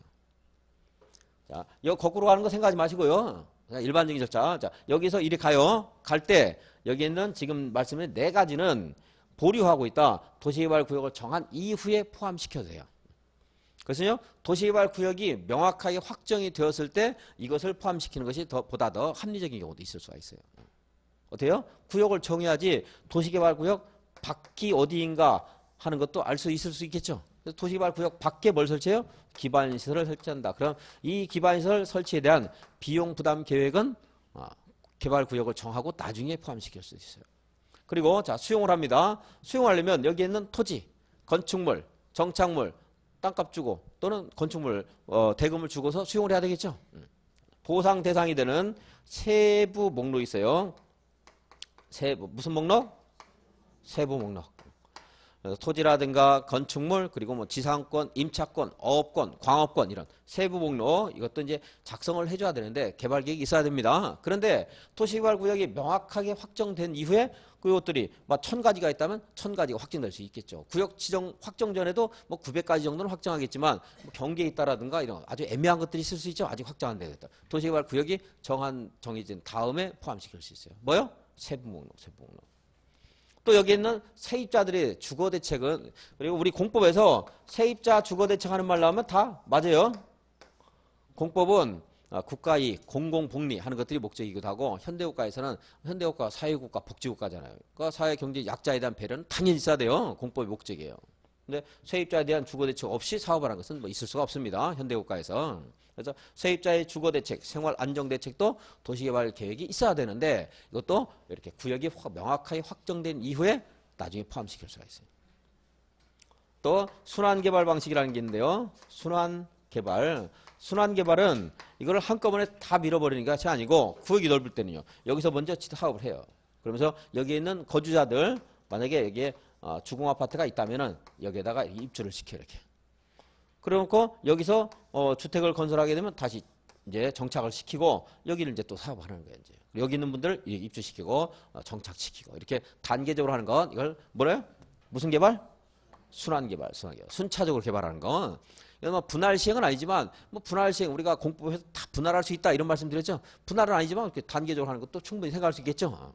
자, 여기 거꾸로 가는 거 생각하지 마시고요. 그냥 일반적인 절차. 자, 여기서 이리 가요. 갈 때 여기 있는 지금 말씀의 네 가지는 보류하고 있다. 도시개발구역을 정한 이후에 포함시켜도 돼요. 그래서요, 도시개발구역이 명확하게 확정이 되었을 때 이것을 포함시키는 것이 보다 더 합리적인 경우도 있을 수가 있어요. 어때요? 구역을 정해야지 도시개발구역 밖이 어디인가 하는 것도 알 수 있을 수 있겠죠. 그래서 도시개발구역 밖에 뭘 설치해요? 기반시설을 설치한다. 그럼 이 기반시설 설치에 대한 비용 부담 계획은 개발구역을 정하고 나중에 포함시킬 수 있어요. 그리고 자, 수용을 합니다. 수용하려면 여기 있는 토지, 건축물, 정착물, 땅값 주고 또는 건축물 대금을 주고서 수용을 해야 되겠죠. 보상 대상이 되는 세부 목록이 있어요. 세부 무슨 목록? 세부 목록. 그래서 토지라든가 건축물 그리고 뭐 지상권, 임차권, 어업권, 광업권 이런 세부 목록 이것도 이제 작성을 해줘야 되는데 개발 계획이 있어야 됩니다. 그런데 도시개발구역이 명확하게 확정된 이후에 그것들이 막 1000가지가 있다면 1000가지가 확정될 수 있겠죠. 구역 지정 확정 전에도 뭐 900가지 정도는 확정하겠지만 뭐 경계에 있다라든가 이런 아주 애매한 것들이 있을 수 있죠. 아직 확정 안 되겠다. 도시개발구역이 정해진 다음에 포함시킬 수 있어요. 뭐요? 세부 목록, 세부 목록. 또 여기 있는 세입자들의 주거대책은 그리고 우리 공법에서 세입자 주거대책 하는 말 나오면 다 맞아요. 공법은 국가이익, 공공복리 하는 것들이 목적이기도 하고 현대국가에서는 현대국가 사회국가, 복지국가잖아요. 그러니까 사회경제 약자에 대한 배려는 당연히 있어야 돼요. 공법의 목적이에요. 근데 세입자에 대한 주거대책 없이 사업을 하는 것은 뭐 있을 수가 없습니다. 현대국가에서. 그래서 세입자의 주거대책, 생활안정대책도 도시개발 계획이 있어야 되는데 이것도 이렇게 구역이 명확하게 확정된 이후에 나중에 포함시킬 수가 있어요. 또 순환개발 방식이라는 게 있는데요. 순환개발은 이거를 한꺼번에 다 밀어버리는 것이 아니고 구역이 넓을 때는요. 여기서 먼저 사업을 해요. 그러면서 여기 있는 거주자들 만약에 여기에 주공아파트가 있다면은 여기에다가 입주를 시켜요. 이렇게. 그래놓고 여기서 주택을 건설하게 되면 다시 이제 정착을 시키고 여기를 이제 또 사업하는 거예요. 이제 여기 있는 분들 입주시키고 정착시키고 이렇게 단계적으로 하는 건 이걸 뭐래요? 무슨 개발? 순환개발. 순차적으로 개발하는 거. 이건 뭐 분할 시행은 아니지만 뭐 분할 시행 우리가 공법에서 다 분할할 수 있다 이런 말씀 드렸죠. 분할은 아니지만 이렇게 단계적으로 하는 것도 충분히 생각할 수 있겠죠.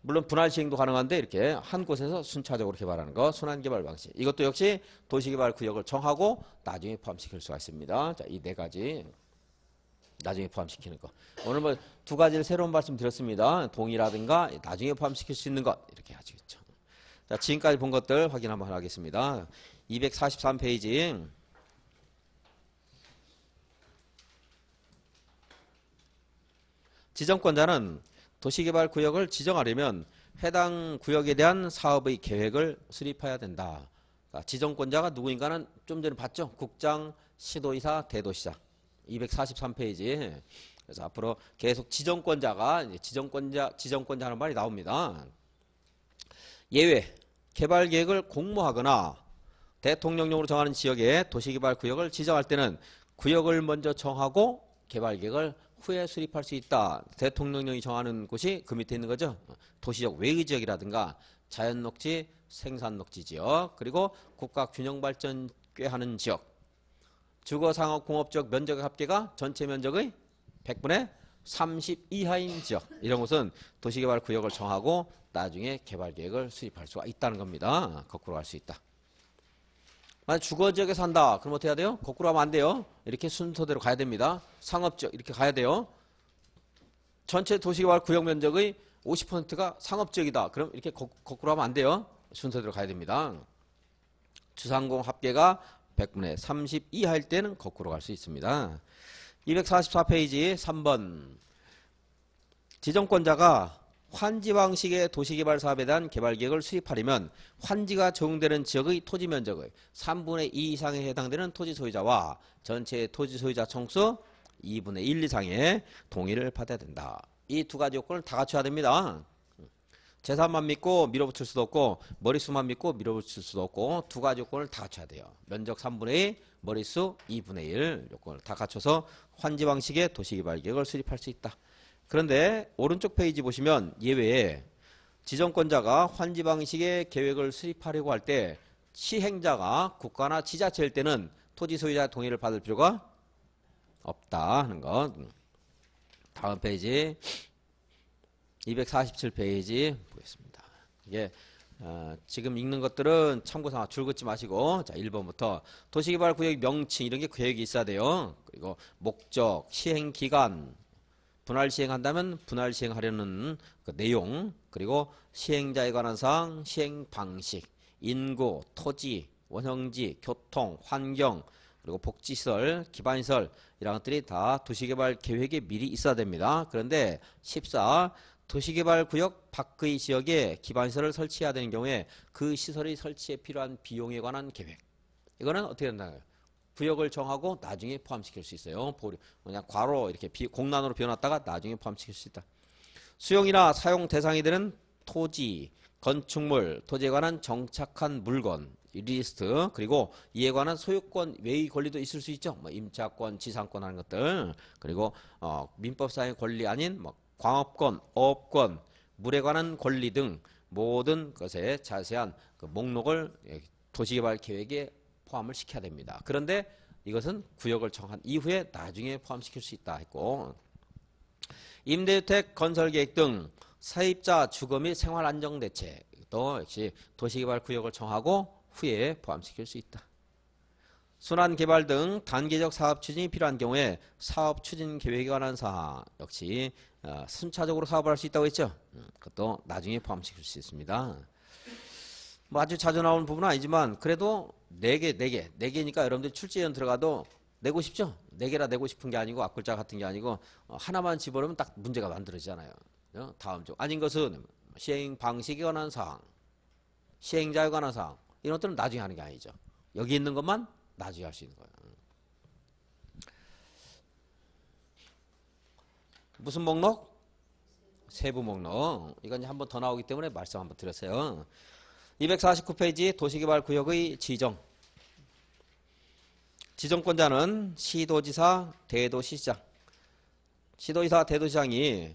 물론 분할 시행도 가능한데 이렇게 한 곳에서 순차적으로 개발하는 거 순환개발 방식. 이것도 역시 도시개발 구역을 정하고 나중에 포함시킬 수가 있습니다. 자, 이 네 가지 나중에 포함시키는 거. 오늘 뭐 두 가지를 새로운 말씀 드렸습니다. 동의라든가 나중에 포함시킬 수 있는 것 이렇게 하시겠죠. 자, 지금까지 본 것들 확인 한번 하겠습니다. 243페이지. 지정권자는 도시개발구역을 지정하려면 해당 구역에 대한 사업의 계획을 수립해야 된다. 그러니까 지정권자가 누구인가는 좀 전에 봤죠? 국장, 시도의사, 대도시장. 243페이지. 그래서 앞으로 계속 지정권자가 지정권자 하는 말이 나옵니다. 예외, 개발계획을 공모하거나 대통령령으로 정하는 지역에 도시개발구역을 지정할 때는 구역을 먼저 정하고 개발계획을 후에 수립할 수 있다. 대통령령이 정하는 곳이 그 밑에 있는 거죠. 도시적 외의 지역이라든가 자연녹지, 생산녹지 지역, 그리고 국가균형발전 꾀하는 지역, 주거상업공업적 면적의 합계가 전체 면적의 100분의 30 이하인 지역 이런 곳은 도시개발구역을 정하고 나중에 개발계획을 수립할 수가 있다는 겁니다. 거꾸로 갈 수 있다. 만약 주거지역에 산다. 그럼 어떻게 해야 돼요? 거꾸로 하면 안 돼요. 이렇게 순서대로 가야 됩니다. 상업지역 이렇게 가야 돼요. 전체 도시개발구역 면적의 50%가 상업지역이다. 그럼 이렇게 거꾸로 하면 안 돼요. 순서대로 가야 됩니다. 주상공 합계가 100분의 30 이하일 때는 거꾸로 갈 수 있습니다. 244페이지 3번. 지정권자가 환지 방식의 도시개발 사업에 대한 개발계획을 수립하려면 환지가 적용되는 지역의 토지 면적의 3분의 2 이상에 해당되는 토지 소유자와 전체 토지 소유자 총수 2분의 1 이상의 동의를 받아야 된다. 이 두 가지 요건을 다 갖춰야 됩니다. 재산만 믿고 밀어붙일 수도 없고 머릿수만 믿고 밀어붙일 수도 없고 두 가지 요건을 다 갖춰야 돼요. 면적 3분의 2, 머릿수 2분의 1 요건을 다 갖춰서 환지 방식의 도시개발계획을 수립할 수 있다. 그런데 오른쪽 페이지 보시면 예외에 지정권자가 환지 방식의 계획을 수립하려고 할 때 시행자가 국가나 지자체일 때는 토지 소유자의 동의를 받을 필요가 없다 하는 것. 다음 페이지 247페이지 보겠습니다. 이게 지금 읽는 것들은 참고삼아 줄 긋지 마시고 자 1번부터 도시개발구역 명칭 이런 게 계획이 있어야 돼요. 그리고 목적, 시행기간 분할 시행한다면 분할 시행하려는 그 내용, 그리고 시행자에 관한 사항, 시행 방식, 인구, 토지, 원형지, 교통, 환경, 그리고 복지시설, 기반시설 이런 것들이 다 도시개발 계획에 미리 있어야 됩니다. 그런데 14. 도시개발구역 밖의 지역에 기반시설을 설치해야 되는 경우에 그 시설의 설치에 필요한 비용에 관한 계획. 이거는 어떻게 된다고요? 구역을 정하고 나중에 포함시킬 수 있어요. 그냥 괄호 이렇게 공란으로 비워놨다가 나중에 포함시킬 수 있다. 수용이나 사용 대상이 되는 토지, 건축물, 토지에 관한 정착한 물건, 리스트, 그리고 이에 관한 소유권 외의 권리도 있을 수 있죠. 뭐 임차권, 지상권 하는 것들, 그리고 민법상의 권리 아닌 뭐 광업권, 어업권, 물에 관한 권리 등 모든 것에 자세한 그 목록을 도시개발 계획에 포함을 시켜야 됩니다. 그런데 이것은 구역을 정한 이후에 나중에 포함시킬 수 있다 했고, 임대주택 건설계획 등 세입자 주거 및 생활안정대책도 역시 도시개발구역을 정하고 후에 포함시킬 수 있다. 순환개발 등 단계적 사업 추진이 필요한 경우에 사업 추진 계획에 관한 사항 역시 순차적으로 사업을 할 수 있다고 했죠. 그것도 나중에 포함시킬 수 있습니다. 뭐 아주 자주 나오는 부분은 아니지만 그래도 4개니까 여러분들 출제위원 들어가도 내고 싶죠? 4개라 내고 싶은 게 아니고 앞글자 같은 게 아니고 하나만 집어넣으면 딱 문제가 만들어지잖아요. 다음 쪽 아닌 것은 시행 방식에 관한 사항, 시행자에 관한 사항 이런 것들은 나중에 하는 게 아니죠. 여기 있는 것만 나중에 할 수 있는 거예요. 무슨 목록? 세부 목록. 이건 한 번 더 나오기 때문에 말씀 한번 드렸어요. 249페이지 도시개발구역의 지정. 지정권자는 시도지사, 대도시장. 시도지사, 대도시장이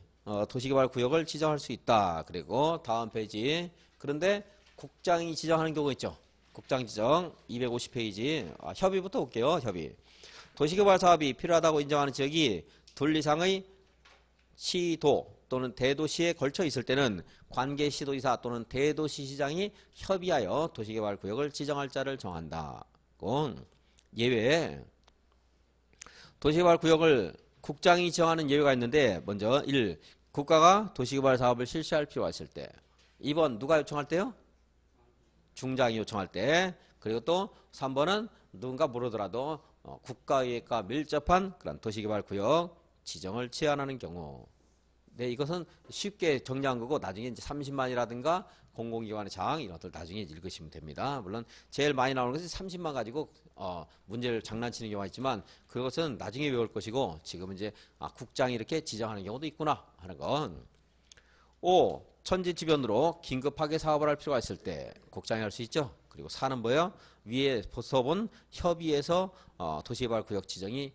도시개발구역을 지정할 수 있다. 그리고 다음 페이지. 그런데 국장이 지정하는 경우가 있죠. 국장 지정 250페이지. 협의부터 볼게요. 협의. 도시개발 사업이 필요하다고 인정하는 지역이 둘 이상의 시도 또는 대도시에 걸쳐 있을 때는 관계 시도지사 또는 대도시시장이 협의하여 도시개발구역을 지정할 자를 정한다. 예외. 도시개발구역을 국장이 지정하는 예외가 있는데 먼저 1. 국가가 도시개발 사업을 실시할 필요가 있을 때. 2번 누가 요청할 때요? 중장이 요청할 때. 그리고 또 3번은 누군가 모르더라도 국가계획과 밀접한 그런 도시개발구역 지정을 제한하는 경우. 네, 이것은 쉽게 정리한 거고 나중에 이제 30만이라든가 공공기관의 장 이런 것들 나중에 읽으시면 됩니다. 물론 제일 많이 나오는 것은 30만 가지고 문제를 장난치는 경우가 있지만 그것은 나중에 외울 것이고 지금은 이제 국장이 이렇게 지정하는 경우도 있구나 하는 건. 5. 천지지변으로 긴급하게 사업을 할 필요가 있을 때 국장이 할 수 있죠. 그리고 4는 뭐예요? 위에 서본 협의에서 도시개발구역 지정이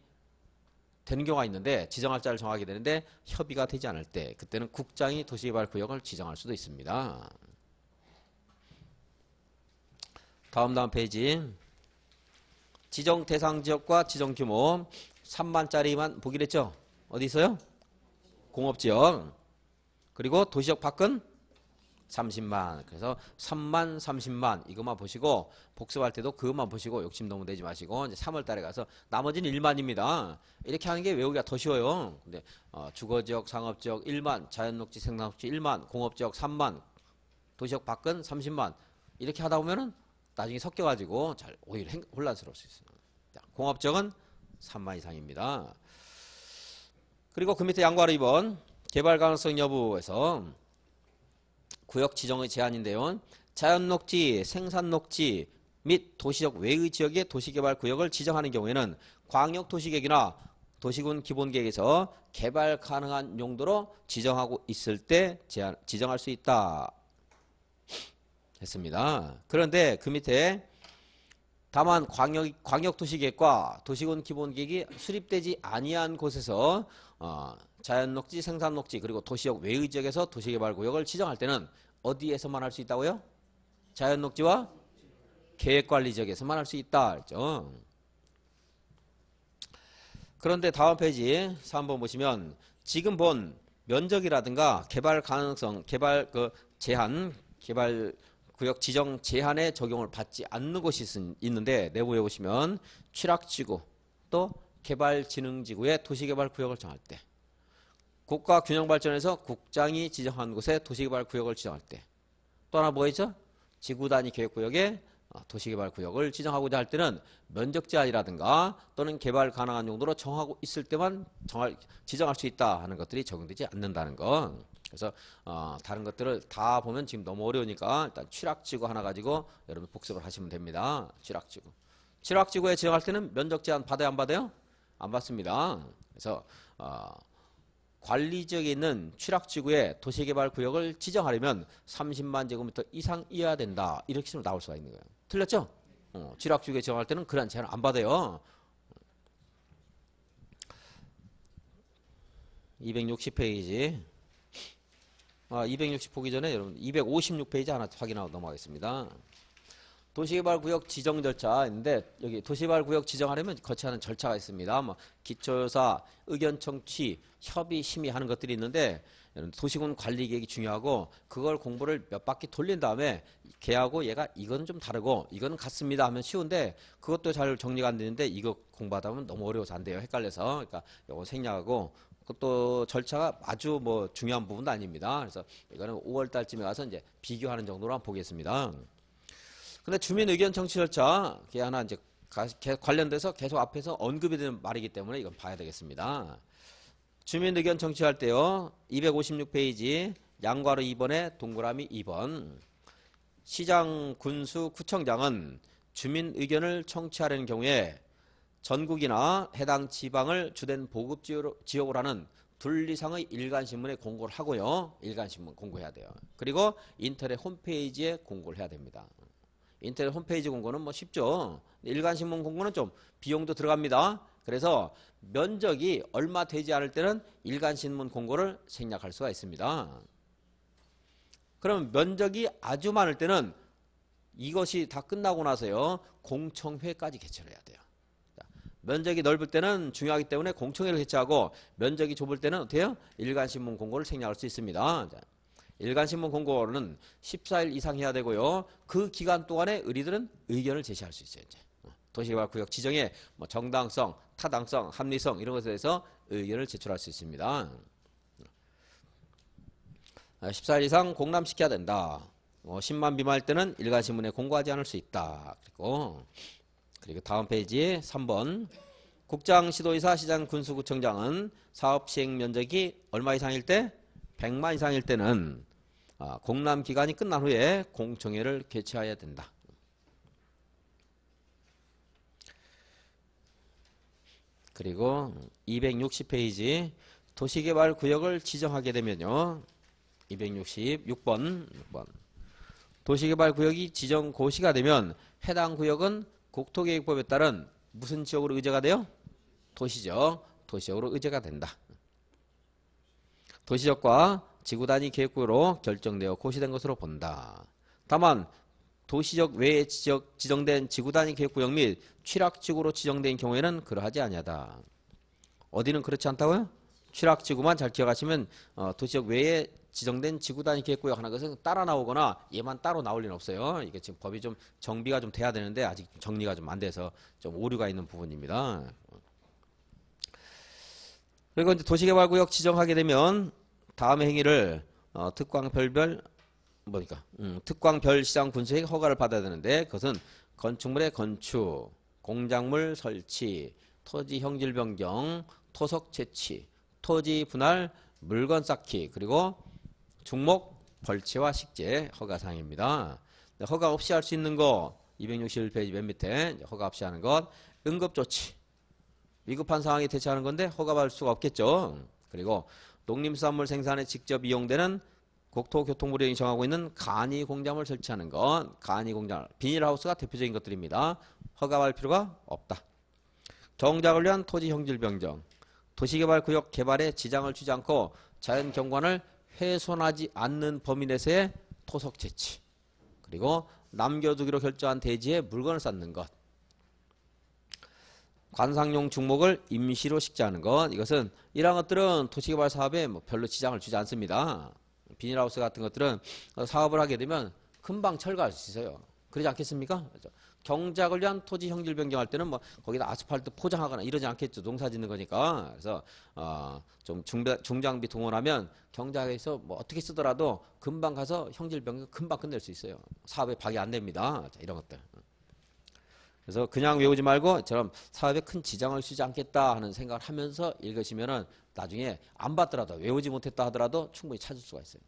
되는 경우가 있는데 지정할 자를 정하게 되는데 협의가 되지 않을 때 그때는 국장이 도시개발구역을 지정할 수도 있습니다. 다음 페이지. 지정 대상 지역과 지정 규모 3만짜리만 보기로 했죠. 어디 있어요? 공업지역. 그리고 도시적 밖은 30만. 그래서 3만, 30만 이것만 보시고 복습할 때도 그것만 보시고 욕심 너무 내지 마시고 이제 3월 달에 가서 나머지는 1만입니다. 이렇게 하는 게 외우기가 더 쉬워요. 근데 주거지역, 상업지역 1만, 자연녹지, 생산녹지 1만, 공업지역 3만, 도시적 밖은 30만 이렇게 하다 보면은 나중에 섞여가지고 잘 오히려 혼란스러울 수 있어요. 자, 공업지역은 3만 이상입니다. 그리고 그 밑에 양과로 2번 개발 가능성 여부에서 구역 지정의 제한인데요. 자연녹지, 생산녹지 및 도시적 외의 지역의 도시개발 구역을 지정하는 경우에는 광역도시계획이나 도시군 기본계획에서 개발 가능한 용도로 지정하고 있을 때 지정할 수 있다 했습니다. 그런데 그 밑에 다만 광역도시계획과 도시군 기본계획이 수립되지 아니한 곳에서 자연녹지, 생산녹지 그리고 도시적 외의 지역에서 도시개발구역을 지정할 때는 어디에서만 할 수 있다고요? 자연녹지와 계획관리지역에서만 할 수 있다 했죠. 그런데 다음 페이지 3번 보시면 지금 본 면적이라든가 개발 가능성, 개발 제한, 개발 구역 지정 제한에 적용을 받지 않는 곳이 있는데 내부에 보시면 취락지구 또 개발진흥지구의 도시개발구역을 정할 때 국가균형발전에서 국장이 지정한 곳에 도시개발구역을 지정할 때 또 하나 뭐가 있죠? 지구단위 계획구역에 도시개발구역을 지정하고자 할 때는 면적 제한이라든가 또는 개발 가능한 용도로 정하고 있을 때만 지정할 수 있다 하는 것들이 적용되지 않는다는 거. 그래서 다른 것들을 다 보면 지금 너무 어려우니까 일단 취락지구 하나 가지고 여러분 복습을 하시면 됩니다. 취락지구. 취락지구에 지정할 때는 면적 제한 받아요 안 받아요? 안 받습니다. 그래서 관리지역에 있는 취락지구에 도시개발구역을 지정하려면 30만 제곱미터 이상이어야 된다. 이렇게 쓰면 나올 수가 있는 거예요. 틀렸죠? 취락지구에 지정할 때는 그런 제한을 안 받아요. 260페이지 260 보기 전에 여러분 256페이지 하나 확인하고 넘어가겠습니다. 도시개발구역 지정 절차 있는데 여기 도시개발구역 지정하려면 거쳐야 하는 절차가 있습니다. 뭐 기초조사, 의견 청취, 협의, 심의하는 것들이 있는데 도시군 관리계획이 중요하고 그걸 공부를 몇 바퀴 돌린 다음에 걔하고 얘가 이건 좀 다르고 이건 같습니다 하면 쉬운데 그것도 잘 정리가 안 되는데 이거 공부하다 보면 너무 어려워서 안 돼요. 헷갈려서. 그러니까 이거 생략하고 그것도 절차가 아주 뭐 중요한 부분도 아닙니다. 그래서 이거는 5월 달쯤에 가서 이제 비교하는 정도로 보겠습니다. 근데 주민 의견 청취 절차 그게 하나 이제 관련돼서 계속 앞에서 언급이 되는 말이기 때문에 이건 봐야 되겠습니다. 주민 의견 청취할 때요. 256페이지 양괄호 2번에 동그라미 2번 시장, 군수, 구청장은 주민 의견을 청취하려는 경우에 전국이나 해당 지방을 주된 보급지역으로 하는 둘 이상의 일간신문에 공고를 하고요. 일간신문 공고해야 돼요. 그리고 인터넷 홈페이지에 공고를 해야 됩니다. 인터넷 홈페이지 공고는 뭐 쉽죠. 일간신문 공고는 좀 비용도 들어갑니다. 그래서 면적이 얼마 되지 않을 때는 일간신문 공고를 생략할 수가 있습니다. 그럼 면적이 아주 많을 때는 이것이 다 끝나고 나서요. 공청회까지 개최를 해야 돼요. 면적이 넓을 때는 중요하기 때문에 공청회를 개최하고 면적이 좁을 때는 어떻게 해요? 일간신문 공고를 생략할 수 있습니다. 일간신문 공고는 14일 이상 해야 되고요. 그 기간 동안에 의리들은 의견을 제시할 수 있어요. 이제. 도시개발구역 지정의 뭐 정당성, 타당성, 합리성 이런 것에 대해서 의견을 제출할 수 있습니다. 14일 이상 공람시켜야 된다. 10만 미만일 때는 일간신문에 공고하지 않을 수 있다. 그리고 다음 페이지 3번 국장, 시도의사, 시장, 군수구청장은 사업 시행 면적이 얼마 이상일 때? 100만 이상일 때는 공람 기간이 끝난 후에 공청회를 개최해야 된다. 그리고 260페이지 도시개발구역을 지정하게 되면요. 266번 도시개발구역이 지정 고시가 되면 해당 구역은 국토계획법에 따른 무슨 지역으로 의제가 돼요? 도시적. 도시적으로 의제가 된다. 도시적과 지구단위 계획구로 결정되어 고시된 것으로 본다. 다만 도시적 외에 지정된 지구단위 계획구역 및 취락지구로 지정된 경우에는 그러하지 아니하다. 어디는 그렇지 않다고요? 취락지구만 잘 기억하시면 도시적 외에 지정된 지구단위 계획구역 하나 것은 따라 나오거나 얘만 따로 나올 리는 없어요. 이게 지금 법이 좀 정비가 좀 돼야 되는데 아직 정리가 좀 안 돼서 좀 오류가 있는 부분입니다. 그리고 이제 도시개발구역 지정하게 되면 다음의 행위를 특광별별 뭐니까 특광별 시장 군수에게 허가를 받아야 되는데 그것은 건축물의 건축, 공작물 설치, 토지 형질 변경, 토석 채취, 토지 분할, 물건 쌓기 그리고 중목 벌채와 식재 허가사항입니다. 허가 없이 할 수 있는 거 261페이지 맨 밑에 허가 없이 하는 것 응급조치 위급한 상황에 대처하는 건데 허가받을 수가 없겠죠. 그리고 농림수산물 생산에 직접 이용되는 국토교통부령이 정하고 있는 간이 공장을 설치하는 것 간이 공장 비닐하우스가 대표적인 것들입니다. 허가받을 필요가 없다. 정작을 위한 토지 형질 변경 도시개발구역 개발에 지장을 주지 않고 자연경관을 훼손하지 않는 범위 내에서의 토석 채취 그리고 남겨두기로 결정한 대지에 물건을 쌓는 것 관상용 중목을 임시로 식재하는 것 이것은 이러한 것들은 도시개발 사업에 뭐 별로 지장을 주지 않습니다. 비닐하우스 같은 것들은 사업을 하게 되면 금방 철거할 수 있어요. 그러지 않겠습니까? 경작을 위한 토지 형질 변경할 때는 뭐 거기다 아스팔트 포장하거나 이러지 않겠죠. 농사 짓는 거니까. 그래서 좀 중장비 동원하면 경작에서 뭐 어떻게 쓰더라도 금방 가서 형질 변경 금방 끝낼 수 있어요. 사업에 박이 안 됩니다. 자, 이런 것들. 그래서 그냥 외우지 말고 저럼 사업에 큰 지장을 주지 않겠다 하는 생각을 하면서 읽으시면은 나중에 안 받더라도 외우지 못했다 하더라도 충분히 찾을 수가 있어요.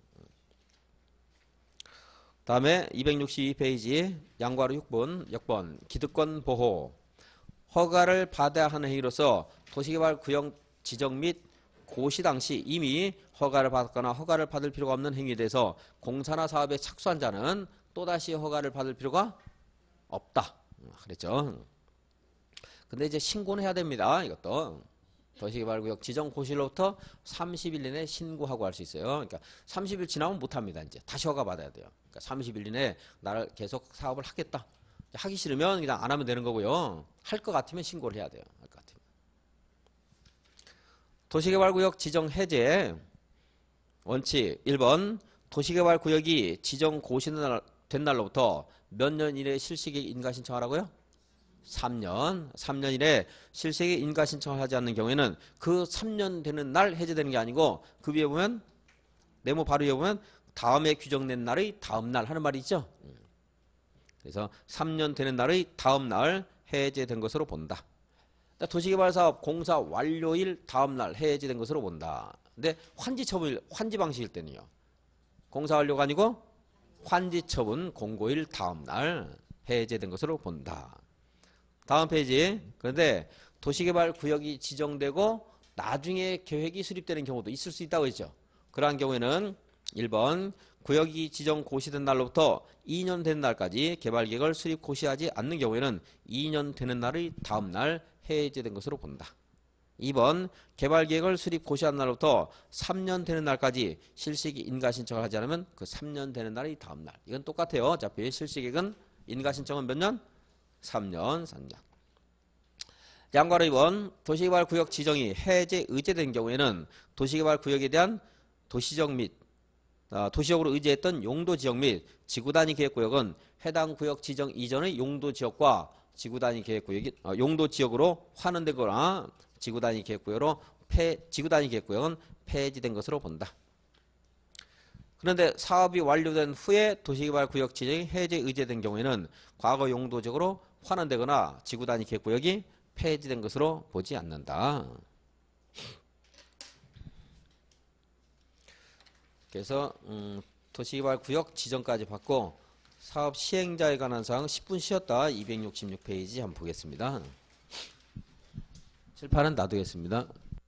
다음에 262페이지 양괄호 6번 역번 기득권 보호 허가를 받아야 하는 행위로서 도시개발구역 지정 및 고시 당시 이미 허가를 받았거나 허가를 받을 필요가 없는 행위에 대해서 공사나 사업에 착수한 자는 또다시 허가를 받을 필요가 없다. 그랬죠. 근데 이제 신고는 해야 됩니다. 이것도 도시개발구역 지정 고시로부터 30일 이내에 신고하고 할 수 있어요. 그러니까 30일 지나면 못합니다. 이제 다시 허가 받아야 돼요. 그러니까 30일 이내에 나를 계속 사업을 하겠다. 하기 싫으면 그냥 안 하면 되는 거고요. 할 것 같으면 신고를 해야 돼요. 할 것 같으면. 도시개발구역 지정 해제 원칙 1번 도시개발구역이 지정 고시된 날로부터 몇 년 이내에 실시에 인가 신청하라고요? 3년 이내에 실시에 인가 신청을 하지 않는 경우에는 그 3년 되는 날 해제되는 게 아니고 그 위에 보면 네모 바로 위에 보면 다음에 규정된 날의 다음 날 하는 말이 있죠. 그래서 3년 되는 날의 다음 날 해제된 것으로 본다. 도시개발사업 공사 완료일 다음 날 해제된 것으로 본다. 근데 환지 방식일 때는요. 공사 완료가 아니고 환지 처분 공고일 다음 날 해제된 것으로 본다. 다음 페이지. 그런데 도시개발구역이 지정되고 나중에 계획이 수립되는 경우도 있을 수 있다고 했죠. 그러한 경우에는 1번 구역이 지정 고시된 날로부터 2년 되는 날까지 개발계획을 수립 고시하지 않는 경우에는 2년 되는 날의 다음 날 해제된 것으로 본다. 2번 개발계획을 수립 고시한 날로부터 3년 되는 날까지 실시기 인가 신청을 하지 않으면 그 3년 되는 날의 다음 날. 이건 똑같아요. 어차피 실시계획은 인가 신청은 몇 년? 3년. 양괄호 2번 도시개발구역 지정이 해제 의제된 경우에는 도시개발구역에 대한 도시적 및 도시적으로 의제했던 용도지역 및 지구단위 계획구역은 해당 구역 지정 이전의 용도지역과 지구단위 계획구역이 용도지역으로 환원되거나 지구단위 계획구역은 폐지된 것으로 본다. 그런데 사업이 완료된 후에 도시개발구역 지정이 해제 의제된 경우에는 과거 용도적으로 환원되거나 지구단위 계획구역이 폐지된 것으로 보지 않는다. 그래서 도시개발구역 지정까지 받고 사업 시행자에 관한 사항 10분 쉬었다 266페이지 한번 보겠습니다. 칠판은 놔두겠습니다.